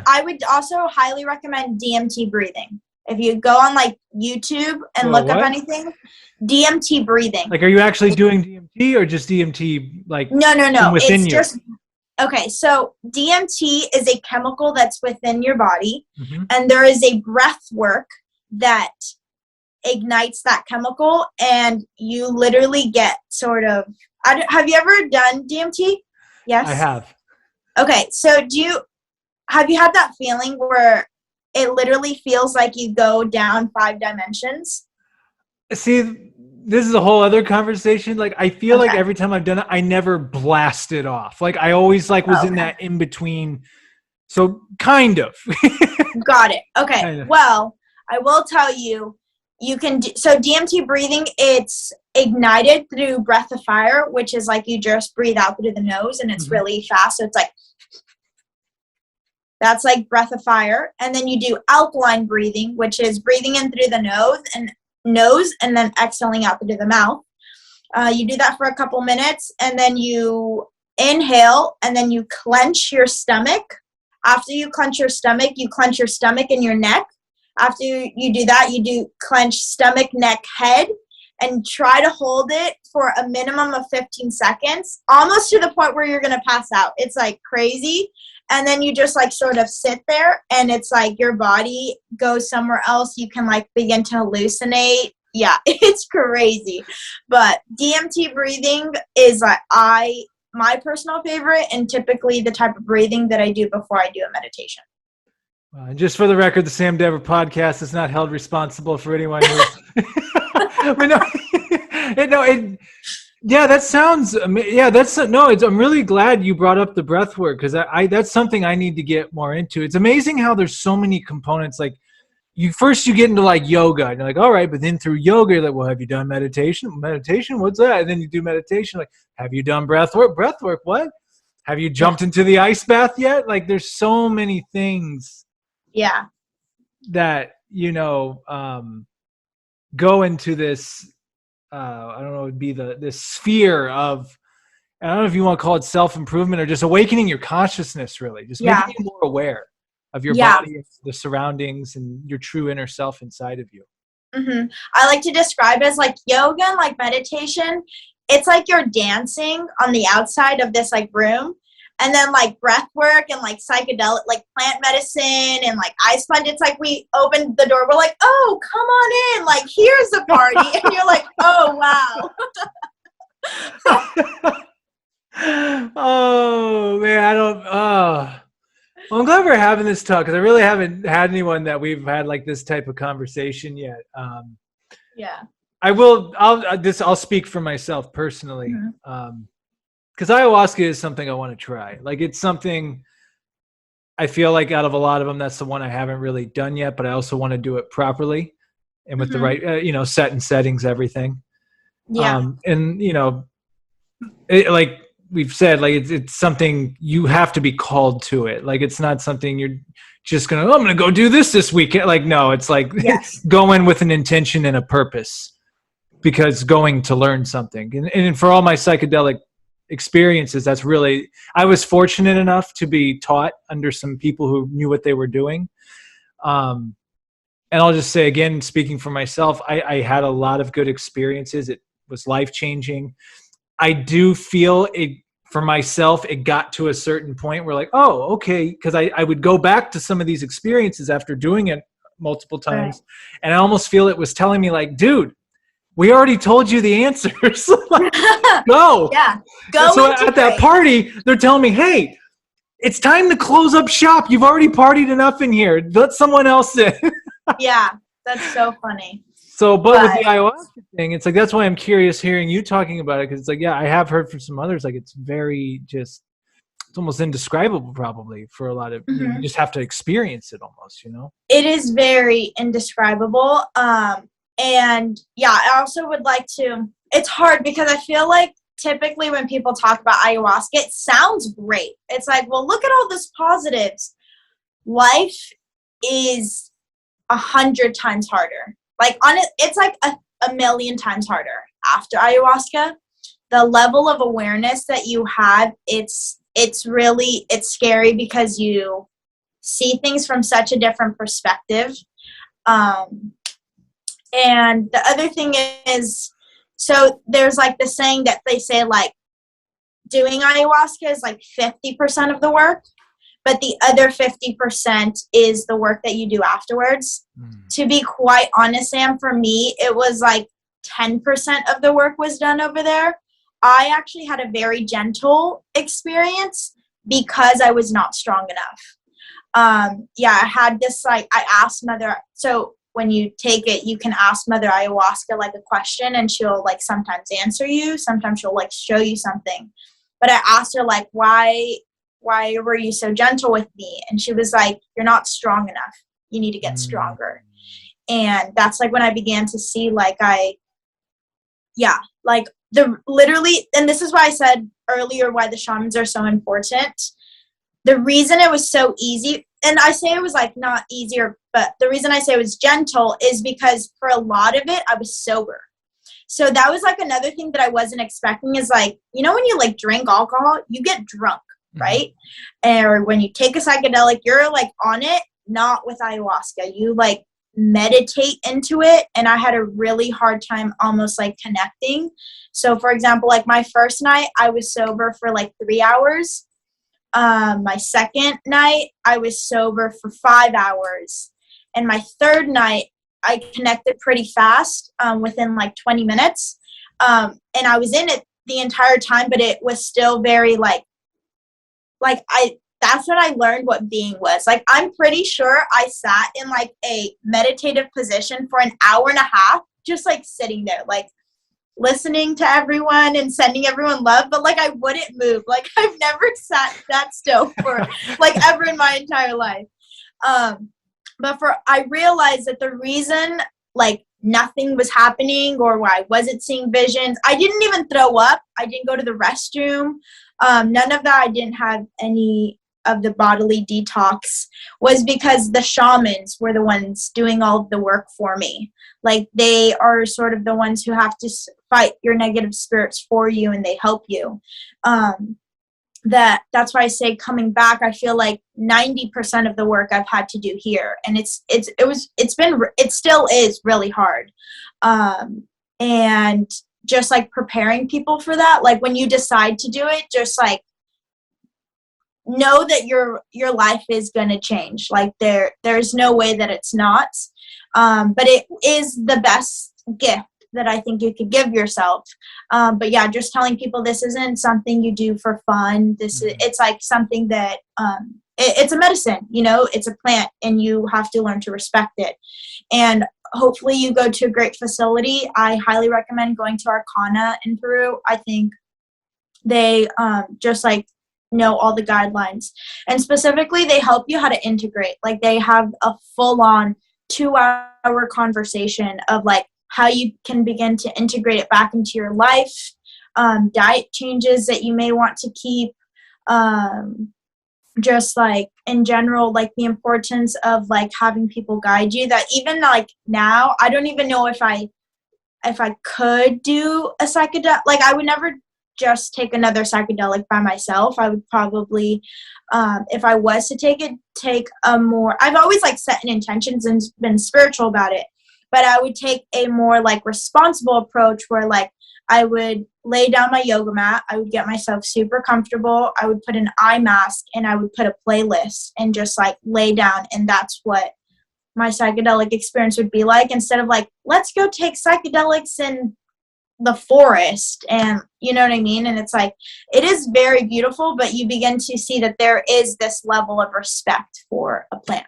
I would also highly recommend DMT breathing. If you go on like YouTube and look up anything, DMT breathing. Like, are you actually doing DMT, or just DMT like no, within it's you? Okay, so DMT is a chemical that's within your body, mm-hmm. and there is a breath work that ignites that chemical, and you literally get sort of, have you ever done DMT? Yes? I have. Okay, so have you had that feeling where it literally feels like you go down 5 dimensions? See, this is a whole other conversation. Like, I feel like every time I've done it, I never blast it off. Like, I always was in that in between. So kind of. Got it. Okay. Kind of. Well, I will tell you, so DMT breathing, it's ignited through breath of fire, which is like you just breathe out through the nose, and it's mm-hmm. really fast. So it's like, that's like breath of fire. And then you do alkaline breathing, which is breathing in through the nose and then exhaling out through the mouth. You do that for a couple minutes, and then you inhale, and then you clench your stomach. After you clench your stomach and your neck. After you do that, you do clench stomach, neck, head, and try to hold it for a minimum of 15 seconds, almost to the point where you're going to pass out. It's like crazy. And then you just like sort of sit there, and it's like your body goes somewhere else. You can like begin to hallucinate. Yeah, it's crazy. But DMT breathing is like my personal favorite, and typically the type of breathing that I do before I do a meditation. Just for the record, the Sam Dever podcast is not held responsible for anyone who. That sounds. I'm really glad you brought up the breath work, because that's something I need to get more into. It's amazing how there's so many components. Like, you get into like yoga and you're like, all right, but then through yoga, you're like, well, have you done meditation? Meditation, what's that? And then you do meditation. Like, have you done breath work? Breath work, what? Have you jumped into the ice bath yet? Like, there's so many things. Yeah. That, go into this, I don't know, it would be this sphere of, I don't know if you want to call it self-improvement or just awakening your consciousness, really. Just making you more aware of your body, the surroundings, and your true inner self inside of you. Mm-hmm. I like to describe it as like yoga and like meditation. It's like you're dancing on the outside of this like room. And then like breath work and like psychedelic, like plant medicine and like ice plunge. It's like we opened the door. We're like, oh, come on in. Like, here's the party. And you're like, oh, wow. Oh, man. Well, I'm glad we're having this talk because I really haven't had anyone that we've had like this type of conversation yet. Yeah. I'll speak for myself personally. Mm-hmm. Because ayahuasca is something I want to try. Like, it's something I feel like out of a lot of them, that's the one I haven't really done yet, but I also want to do it properly and with the right, set and settings, everything. Yeah. And, like we've said, like it's something you have to be called to it. Like, it's not something you're just I'm going to go do this weekend. Like, no, it's like go in with an intention and a purpose, because going to learn something. And for all my psychedelic experiences, that's really, I was fortunate enough to be taught under some people who knew what they were doing. And I'll just say again, speaking for myself, I had a lot of good experiences. It was life-changing. I do feel it for myself, it got to a certain point where like, oh, okay. Cause I would go back to some of these experiences after doing it multiple times. Right. And I almost feel it was telling me like, dude, we already told you the answers. Like, go. Yeah. Go. So at that party, they're telling me, hey, it's time to close up shop. You've already partied enough in here. Let someone else in. Yeah. That's so funny. So, but with the ayahuasca thing, it's like, that's why I'm curious hearing you talking about it. Cause it's like, yeah, I have heard from some others, like it's very it's almost indescribable probably for a lot of, you just have to experience it almost, It is very indescribable. And yeah, I also would like to, it's hard because I feel like typically when people talk about ayahuasca, it sounds great. It's like, well, look at all this positives. Life is 100 times harder. Like it's like a million times harder after ayahuasca. The level of awareness that you have, it's scary because you see things from such a different perspective. And the other thing is, so there's like the saying that they say like doing ayahuasca is like 50% of the work, but the other 50% is the work that you do afterwards. To be quite honest, Sam, for me, it was like 10% of the work was done over there. I actually had a very gentle experience because I was not strong enough. I had this like, I asked so when you take it, you can ask Mother Ayahuasca like a question and she'll like sometimes answer you. Sometimes she'll like show you something. But I asked her like, why were you so gentle with me? And she was like, you're not strong enough. You need to get stronger. And that's like when I began to see like literally, and this is why I said earlier why the shamans are so important. The reason it was so easy, and I say it was like not easier, but the reason I say it was gentle is because for a lot of it, I was sober. So that was like another thing that I wasn't expecting is like, when you like drink alcohol, you get drunk, right? Or when you take a psychedelic, you're like on it, not with ayahuasca. You like meditate into it. And I had a really hard time almost like connecting. So for example, like my first night, I was sober for like 3 hours. My second night, I was sober for 5 hours. And my third night, I connected pretty fast, within like 20 minutes. And I was in it the entire time, but it was still very that's when I learned what being was. Like, I'm pretty sure I sat in like a meditative position for an hour and a half, just like sitting there, like listening to everyone and sending everyone love, but like I wouldn't move. Like I've never sat that still for like ever in my entire life. But I realized that the reason like nothing was happening or why I wasn't seeing visions, I didn't even throw up. I didn't go to the restroom. None of that. I didn't have any of the bodily detox, was because the shamans were the ones doing all of the work for me. Like, they are sort of the ones who have to fight your negative spirits for you, and they help you. That's why I say coming back, I feel like 90% of the work I've had to do here, and it still is really hard. And just like preparing people for that, like when you decide to do it, just like know that your life is going to change. Like there's no way that it's not. But it is the best gift that I think you could give yourself. But yeah, just telling people this isn't something you do for fun. It's like something that, it's a medicine, it's a plant, and you have to learn to respect it. And hopefully you go to a great facility. I highly recommend going to Arcana in Peru. I think they, just like know all the guidelines, and specifically they help you how to integrate. Like, they have a full-on 2-hour conversation of like how you can begin to integrate it back into your life, diet changes that you may want to keep, just like in general, like the importance of like having people guide you. That even like now, I don't even know if I could do a psychedelic. Like, I would never just take another psychedelic by myself. I would probably, if I was to take a more, I've always like set an intentions and been spiritual about it, but I would take a more like responsible approach where like I would lay down my yoga mat, I would get myself super comfortable, I would put an eye mask, and I would put a playlist and just like lay down, and that's what my psychedelic experience would be like, instead of like, let's go take psychedelics in the forest, and you know what I mean? And it's like, it is very beautiful, but you begin to see that there is this level of respect for a plant.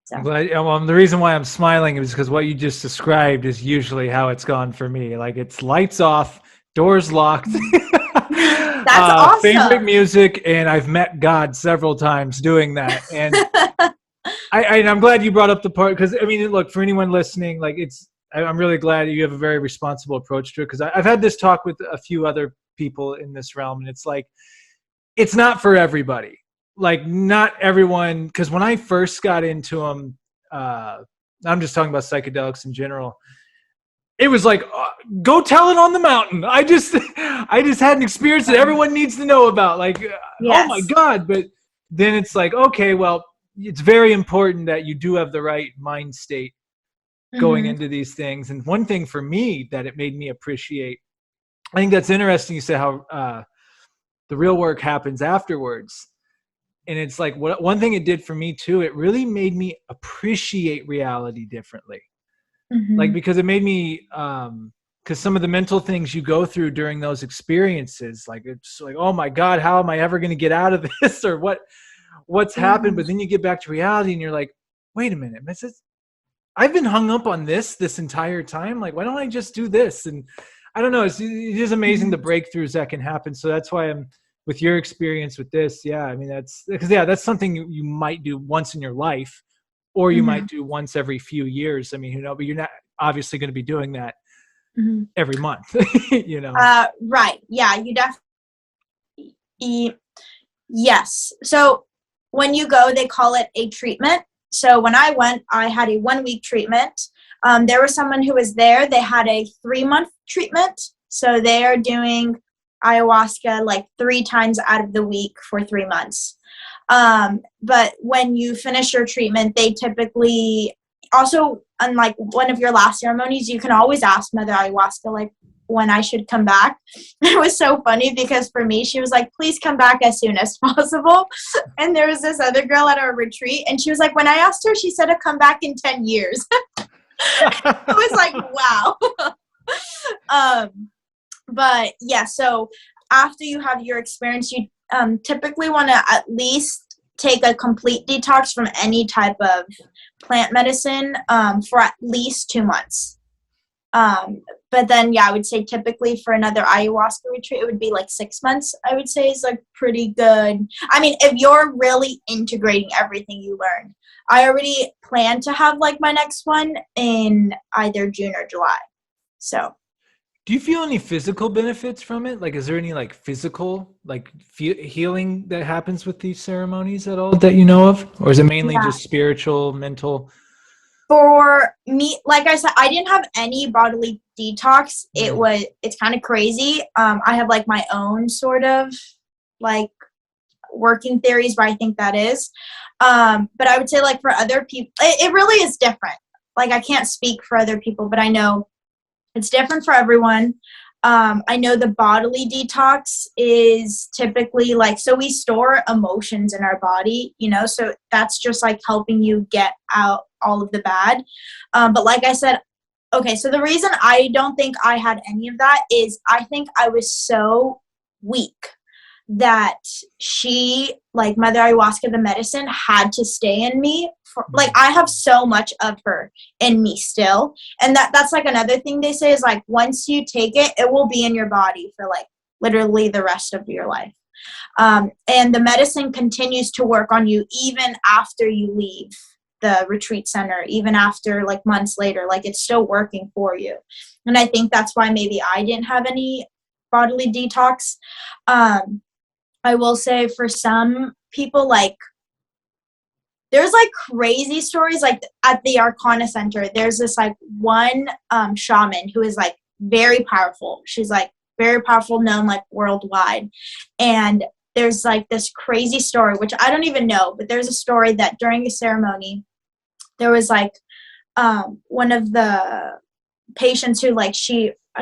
So. Well, the reason why I'm smiling is because what you just described is usually how it's gone for me. Like, it's lights off, doors locked. That's awesome. Favorite music, and I've met God several times doing that. And I'm glad you brought up the part, because I mean, look, for anyone listening, like I'm really glad you have a very responsible approach to it, because I've had this talk with a few other people in this realm, and it's like, it's not for everybody. Like, not everyone, because when I first got into them, I'm just talking about psychedelics in general, it was like, go tell it on the mountain. I just had an experience that everyone needs to know about. Like, yes. Oh my God. But then it's like, okay, well, it's very important that you do have the right mind state going into these things. And one thing for me that it made me appreciate, I think that's interesting. You say how the real work happens afterwards. And it's like, one thing it did for me too, it really made me appreciate reality differently. Like, because it made me, because some of the mental things you go through during those experiences, like, it's like, oh my God, how am I ever going to get out of this, or what's happened? But then you get back to reality and you're like, wait a minute, I've been hung up on this entire time. Like, why don't I just do this? And I don't know. It is amazing the breakthroughs that can happen. So that's why I'm, with your experience with this. Yeah. I mean, that's something you might do once in your life, or you might do once every few years. I mean, but you're not obviously going to be doing that every month, Right. Yeah. You definitely, yes. So when you go, they call it a treatment. So when I went, I had a 1-week treatment. There was someone who was there. They had a 3-month treatment. So they are doing ayahuasca like 3 times out of the week for 3 months. But when you finish your treatment, they typically also, unlike one of your last ceremonies, you can always ask Mother Ayahuasca, like, when I should come back. It was so funny because for me, she was like, please come back as soon as possible. And there was this other girl at our retreat, and she was like, when I asked her, she said to come back in 10 years. I was like, wow. But yeah, so after you have your experience, you typically want to at least take a complete detox from any type of plant medicine for at least 2 months. But then, yeah, I would say typically for another ayahuasca retreat, it would be like 6 months, I would say, is like pretty good. I mean, if you're really integrating everything you learned. I already plan to have like my next one in either June or July. So. Do you feel any physical benefits from it? Like, is there any like physical like healing that happens with these ceremonies at all that you know of, or is it mainly Yeah. just spiritual, mental? For me, like I said, I didn't have any bodily detox. It's kind of crazy. I have like my own sort of like working theories where I think that is. But I would say like for other people, it really is different. Like I can't speak for other people, but I know it's different for everyone. I know the bodily detox is typically like, so we store emotions in our body, you know, so that's just like helping you get out all of the bad. But like I said, okay, so the reason I don't think I had any of that is I think I was so weak that she, like Mother Ayahuasca, the medicine, had to stay in me. Like I have so much of her in me still, and that's like another thing they say is like once you take it, it will be in your body for like literally the rest of your life. And the medicine continues to work on you even after you leave the retreat center, even after like months later, like it's still working for you. And I think that's why maybe I didn't have any bodily detox. I will say for some people, like there's like crazy stories, like at the Arcana Center, there's this like one shaman who is like very powerful. She's like very powerful, known like worldwide. And there's like this crazy story, which I don't even know, but there's a story that during the ceremony, there was like one of the patients who like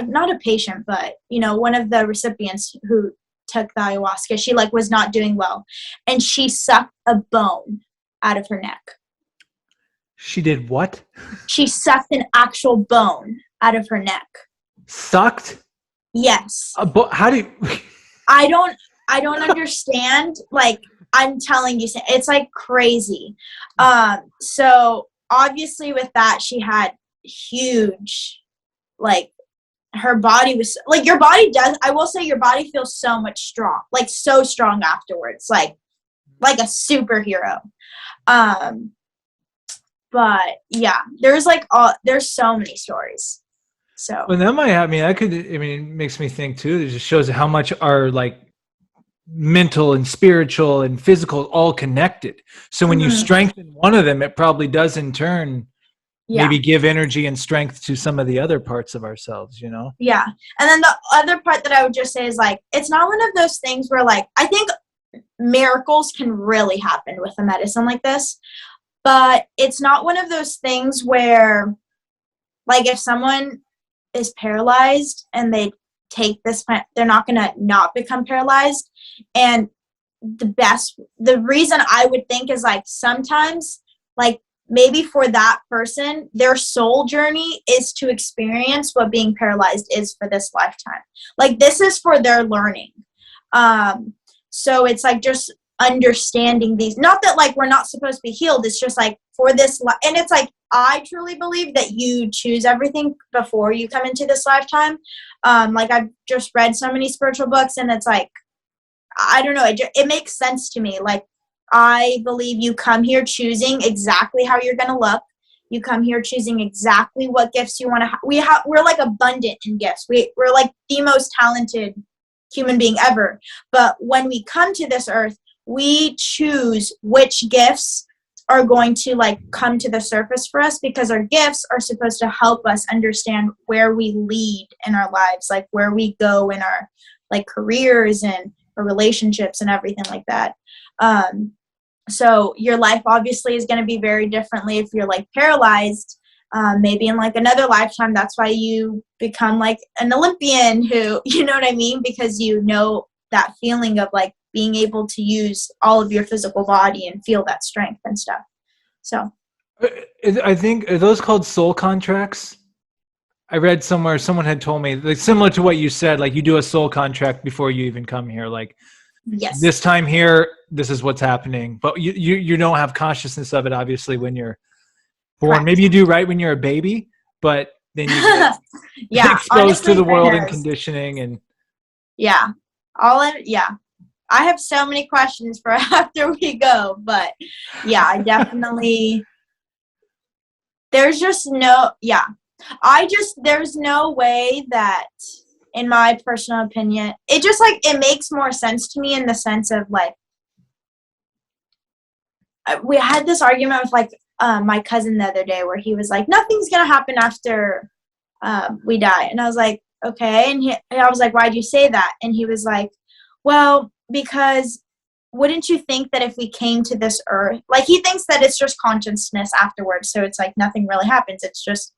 not a patient, but you know, one of the recipients who took the ayahuasca, she like was not doing well, and she sucked a bone out of her neck. She did what? She sucked an actual bone out of her neck. Sucked? Yes. How do you? I don't understand. Like I'm telling you, it's like crazy. So obviously with that, she had huge, like her body was like, your body does, I will say your body feels so much strong, like so strong afterwards, like a superhero. But yeah, there's so many stories. So Well, that might have me. It makes me think too. It just shows how much our like mental and spiritual and physical all connected. So when you strengthen one of them, it probably does in turn maybe give energy and strength to some of the other parts of ourselves, you know? Yeah. And then the other part that I would just say is like, it's not one of those things where like, I think miracles can really happen with a medicine like this, but it's not one of those things where like if someone is paralyzed and they take this plant, they're not going to not become paralyzed. And the reason I would think is like sometimes like maybe for that person, their soul journey is to experience what being paralyzed is for this lifetime. Like this is for their learning. So it's like just understanding these, not that like we're not supposed to be healed. It's just like for this, and it's like, I truly believe that you choose everything before you come into this lifetime. Like I've just read so many spiritual books and it's like, I don't know. It makes sense to me. Like, I believe you come here choosing exactly how you're going to look. You come here choosing exactly what gifts you want to have. We're like abundant in gifts. We're like the most talented human being ever. But when we come to this earth, we choose which gifts are going to like come to the surface for us, because our gifts are supposed to help us understand where we lead in our lives, like where we go in our like careers and our relationships and everything like that. So your life obviously is going to be very differently if you're like paralyzed, maybe in like another lifetime. That's why you become like an Olympian who, you know what I mean? Because you know that feeling of like being able to use all of your physical body and feel that strength and stuff. So I think, are those called soul contracts? I read somewhere, someone had told me, like similar to what you said, like you do a soul contract before you even come here. Like, yes, this time here, this is what's happening. But you don't have consciousness of it, obviously, when you're born. Correct. Maybe you do right when you're a baby, but then you get yeah, exposed honestly, to the world and knows. conditioning and Yeah, I have so many questions for after we go, but yeah, I definitely, there's no way that, in my personal opinion, it just like, it makes more sense to me in the sense of like, we had this argument with like my cousin the other day where he was like, nothing's gonna happen after we die. And I was like, okay. And I was like, why'd you say that? And he was like, well, because wouldn't you think that if we came to this earth, like he thinks that it's just consciousness afterwards. So it's like nothing really happens. It's just,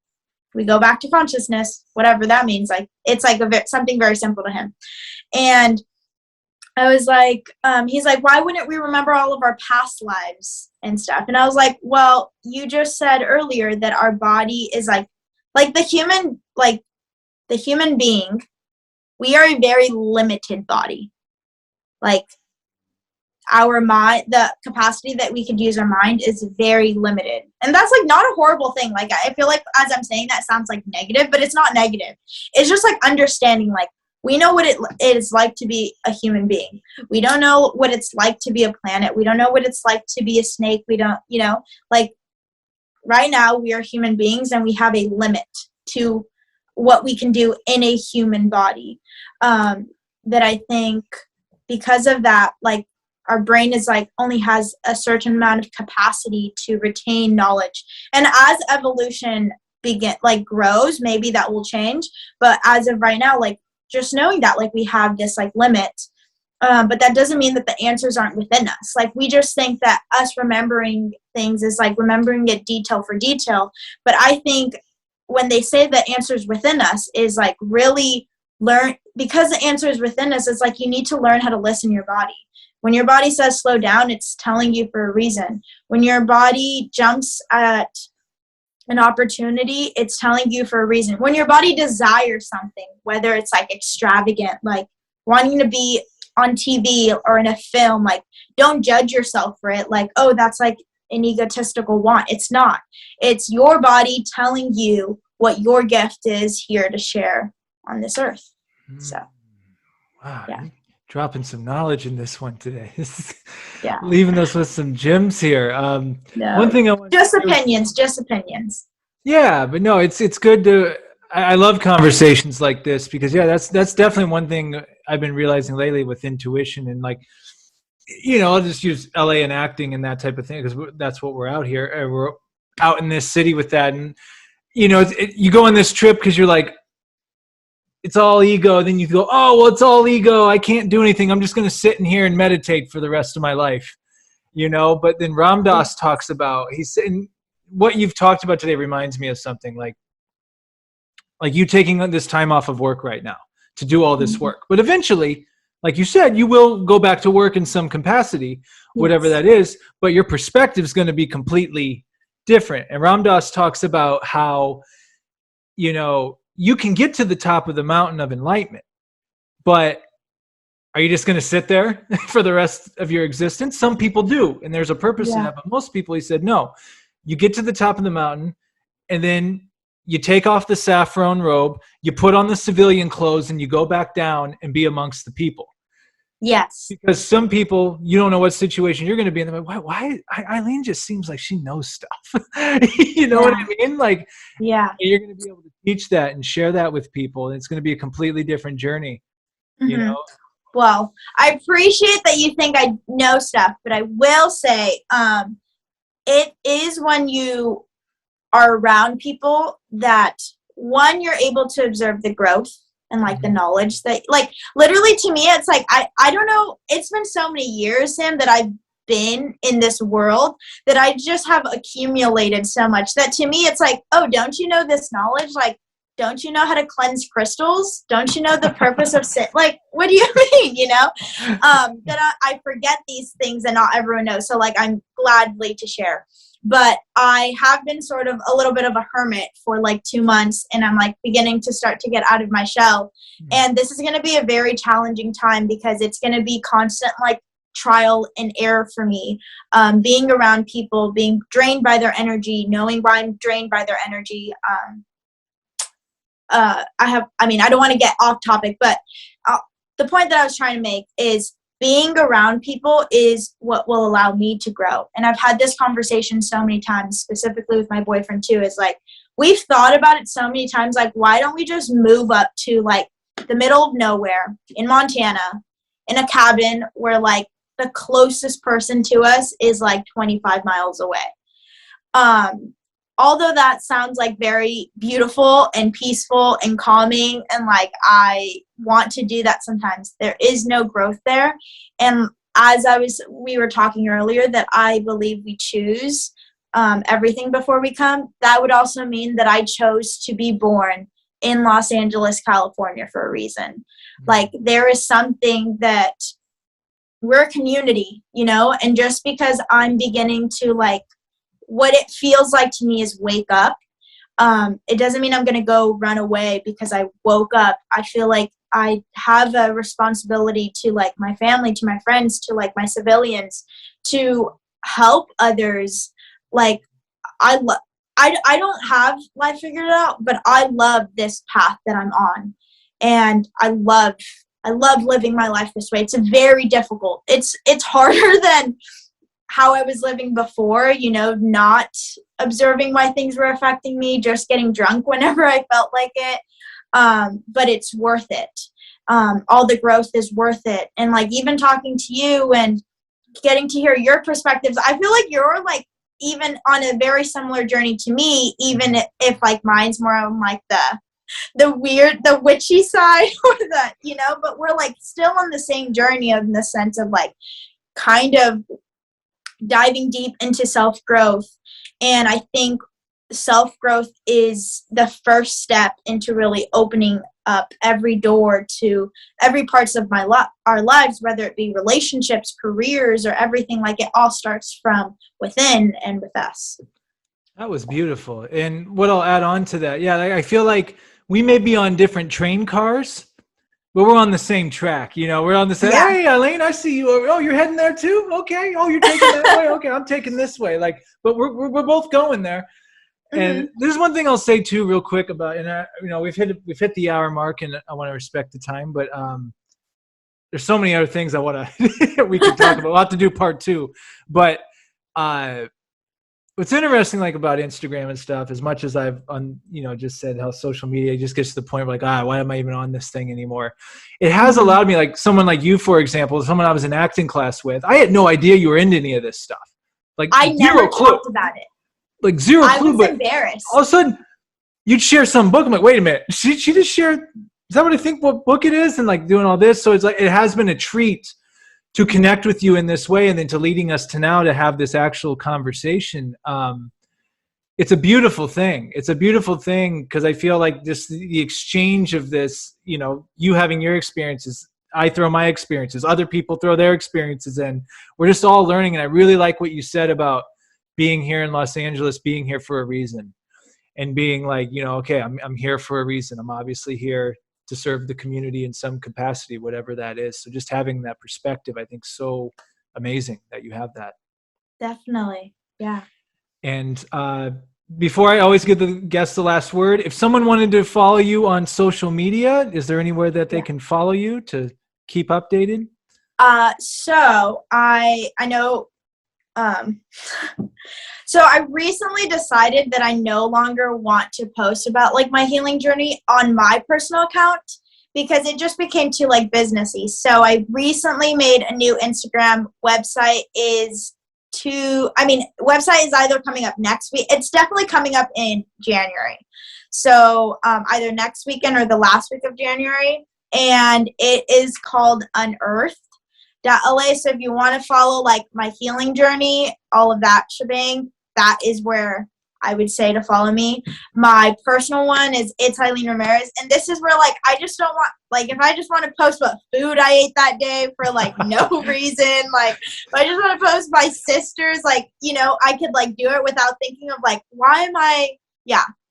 we go back to consciousness, whatever that means. Like, it's like something very simple to him. And I was like, he's like, why wouldn't we remember all of our past lives and stuff? And I was like, well, you just said earlier that our body is like the human being, we are a very limited body. Like, our mind, the capacity that we could use our mind is very limited. And that's like not a horrible thing. Like, I feel like as I'm saying that sounds like negative, but it's not negative. It's just like understanding, like, we know what it is like to be a human being. We don't know what it's like to be a planet. We don't know what it's like to be a snake. We don't, like, right now we are human beings and we have a limit to what we can do in a human body. That I think because of that, like, our brain is like only has a certain amount of capacity to retain knowledge. And as evolution grows, maybe that will change. But as of right now, like, just knowing that, like, we have this like limit, but that doesn't mean that the answers aren't within us. Like, we just think that us remembering things is like remembering it detail for detail. But I think when they say the answers within us is like really learn, because the answer is within us, it's like you need to learn how to listen to your body. When your body says slow down, it's telling you for a reason. When your body jumps at an opportunity, it's telling you for a reason. When your body desires something, whether it's like extravagant, like wanting to be on TV or in a film, like, don't judge yourself for it. Like, oh, that's like an egotistical want. It's not. It's your body telling you what your gift is here to share on this earth. So, wow. Yeah. Dropping some knowledge in this one today. Yeah. Leaving us with some gems here. No, one thing just opinions. Yeah, but no, it's good to. I love conversations like this because that's definitely one thing I've been realizing lately with intuition and like, I'll just use LA and acting and that type of thing because that's what we're out here. We're out in this city with that, and you go on this trip because you're like, it's all ego. Then you go, oh, well, it's all ego. I can't do anything. I'm just going to sit in here and meditate for the rest of my life, But then Ram Dass talks about, he's saying, what you've talked about today reminds me of something like you taking this time off of work right now to do all this work. But eventually, like you said, you will go back to work in some capacity, whatever that is, but your perspective is going to be completely different. And Ram Dass talks about how, you can get to the top of the mountain of enlightenment, but are you just going to sit there for the rest of your existence? Some people do, and there's a purpose in that, but most people, he said, no. You get to the top of the mountain, and then you take off the saffron robe, you put on the civilian clothes, and you go back down and be amongst the people. Yes. Because some people, you don't know what situation you're going to be in. They're like, why? Eileen just seems like she knows stuff. You know what I mean? Like, you're going to be able to teach that and share that with people. And it's going to be a completely different journey, Well, I appreciate that you think I know stuff, but I will say it is when you are around people that, one, you're able to observe the growth and like the knowledge that, like, literally to me, it's like, I don't know, it's been so many years, Sam, that I've been in this world that I just have accumulated so much that to me, it's like, oh, don't you know this knowledge? Like, don't you know how to cleanse crystals? Don't you know the purpose of sin? Like, what do you mean, that I forget these things and not everyone knows. So like, I'm gladly to share. But I have been sort of a little bit of a hermit for like 2 months, and I'm like beginning to start to get out of my shell. And this is going to be a very challenging time because it's going to be constant like trial and error for me. Being around people, being drained by their energy, knowing why I'm drained by their energy. I don't want to get off topic, but the point that I was trying to make is being around people is what will allow me to grow. And I've had this conversation so many times, specifically with my boyfriend too, is like, we've thought about it so many times, like, why don't we just move up to like the middle of nowhere in Montana in a cabin where like the closest person to us is like 25 miles away. Although that sounds like very beautiful and peaceful and calming, and like I want to do that sometimes, there is no growth there. And as we were talking earlier, that I believe we choose everything before we come. That would also mean that I chose to be born in Los Angeles, California for a reason. Like there is something that we're a community, you know, and just because I'm beginning to like, what it feels like to me is wake up. It doesn't mean I'm going to go run away because I woke up. I feel like I have a responsibility to like my family, to my friends, to like my civilians, to help others. Like I don't have life figured out, but I love this path that I'm on. And I love living my life this way. It's very difficult. It's harder than how I was living before, you know, not observing why things were affecting me, just getting drunk whenever I felt like it. But it's worth it. All the growth is worth it. And like even talking to you and getting to hear your perspectives, I feel like you're like even on a very similar journey to me, even if like mine's more on like the weird, the witchy side or the, you know, but we're like still on the same journey in the sense of like kind of diving deep into self-growth. And I think self-growth is the first step into really opening up every door to every parts of our lives, whether it be relationships, careers, or everything. Like it all starts from within and with us. That was beautiful. And what I'll add on to that, yeah, I feel like we may be on different train cars, but we're on the same track. You know, we're on the same, Yeah. Hey, Aileen, I see you. Oh, you're heading there too? Okay. Oh, you're taking that way? Okay, I'm taking this way. Like, but we're both going there. And there's one thing I'll say too, real quick about, and you know, we've hit the hour mark, and I want to respect the time, but there's so many other things I want to we could talk about. We'll have to do part 2, but what's interesting, like about Instagram and stuff, as much as I've just said how social media just gets to the point where like, why am I even on this thing anymore? It has allowed me, like someone like you, for example, someone I was in acting class with, I had no idea you were into any of this stuff. Like I never talked about it. Like zero clue. I was embarrassed. All of a sudden, you'd share some book. I'm like, wait a minute, she just shared. Is that what I think? What book it is? And like doing all this. So it's like it has been a treat to connect with you in this way, and then to leading us to now to have this actual conversation. It's a beautiful thing. It's a beautiful thing because I feel like just the exchange of this. You know, you having your experiences. I throw my experiences. Other people throw their experiences in. We're just all learning, and I really like what you said about being here in Los Angeles, being here for a reason, and being like, you know, okay, I'm here for a reason. I'm obviously here to serve the community in some capacity, whatever that is. So just having that perspective, I think, so amazing that you have that. Definitely. Yeah. And before I always give the guests the last word, if someone wanted to follow you on social media, is there anywhere that they can follow you to keep updated? So I know, so I recently decided that I no longer want to post about like my healing journey on my personal account because it just became too like businessy. So I recently made a new Instagram. Website is either coming up next week. It's definitely coming up in January. So either next weekend or the last week of January. And it is called Unearthed. .la. So if you want to follow like my healing journey, all of that shebang, that is where I would say to follow me. My personal one is It's Aileen Ramirez. And this is where like I just don't want, like if I just want to post what food I ate that day for like no reason, like if I just want to post my sisters, like, you know, I could like do it without thinking of like, why am I,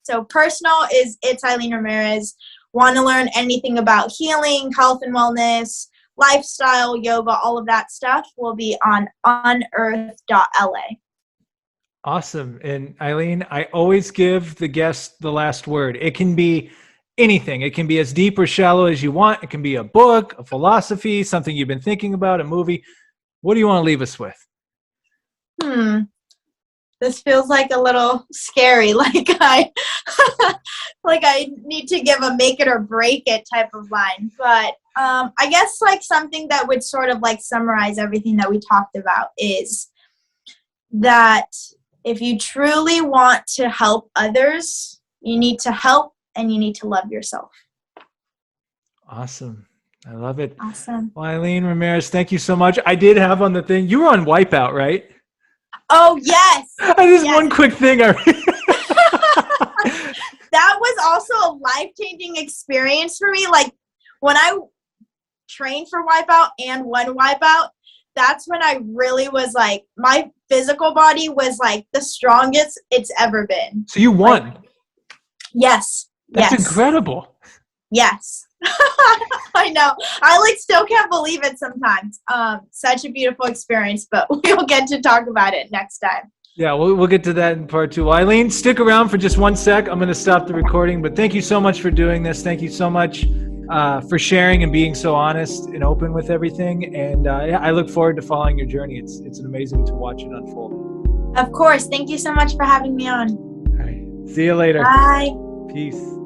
So personal is It's Aileen Ramirez. Want to learn anything about healing, health and wellness, lifestyle, yoga, all of that stuff will be on unearthed.la. Awesome. And Aileen, I always give the guest the last word. It can be anything. It can be as deep or shallow as you want. It can be a book, a philosophy, something you've been thinking about, a movie. What do you want to leave us with? This feels like a little scary. Like I need to give a make it or break it type of line. But I guess like something that would sort of like summarize everything that we talked about is that if you truly want to help others, you need to help and you need to love yourself. Awesome. I love it. Awesome. Well, Aileen Ramirez, thank you so much. I did have on the thing, you were on Wipeout, right? Oh, yes. Just one quick thing. That was also a life-changing experience for me. Like when I trained for Wipeout and won Wipeout, that's when I really was like, my physical body was like the strongest it's ever been. So you won. Like, yes. That's incredible. Yes. I know. I like still can't believe it sometimes. Such a beautiful experience, but we'll get to talk about it next time. Yeah, we'll get to that in part 2. Well, Aileen, stick around for just 1 sec. I'm going to stop the recording, but thank you so much for doing this. Thank you so much for sharing and being so honest and open with everything. And I look forward to following your journey. It's amazing to watch it unfold. Of course. Thank you so much for having me on. All right. See you later. Bye. Peace.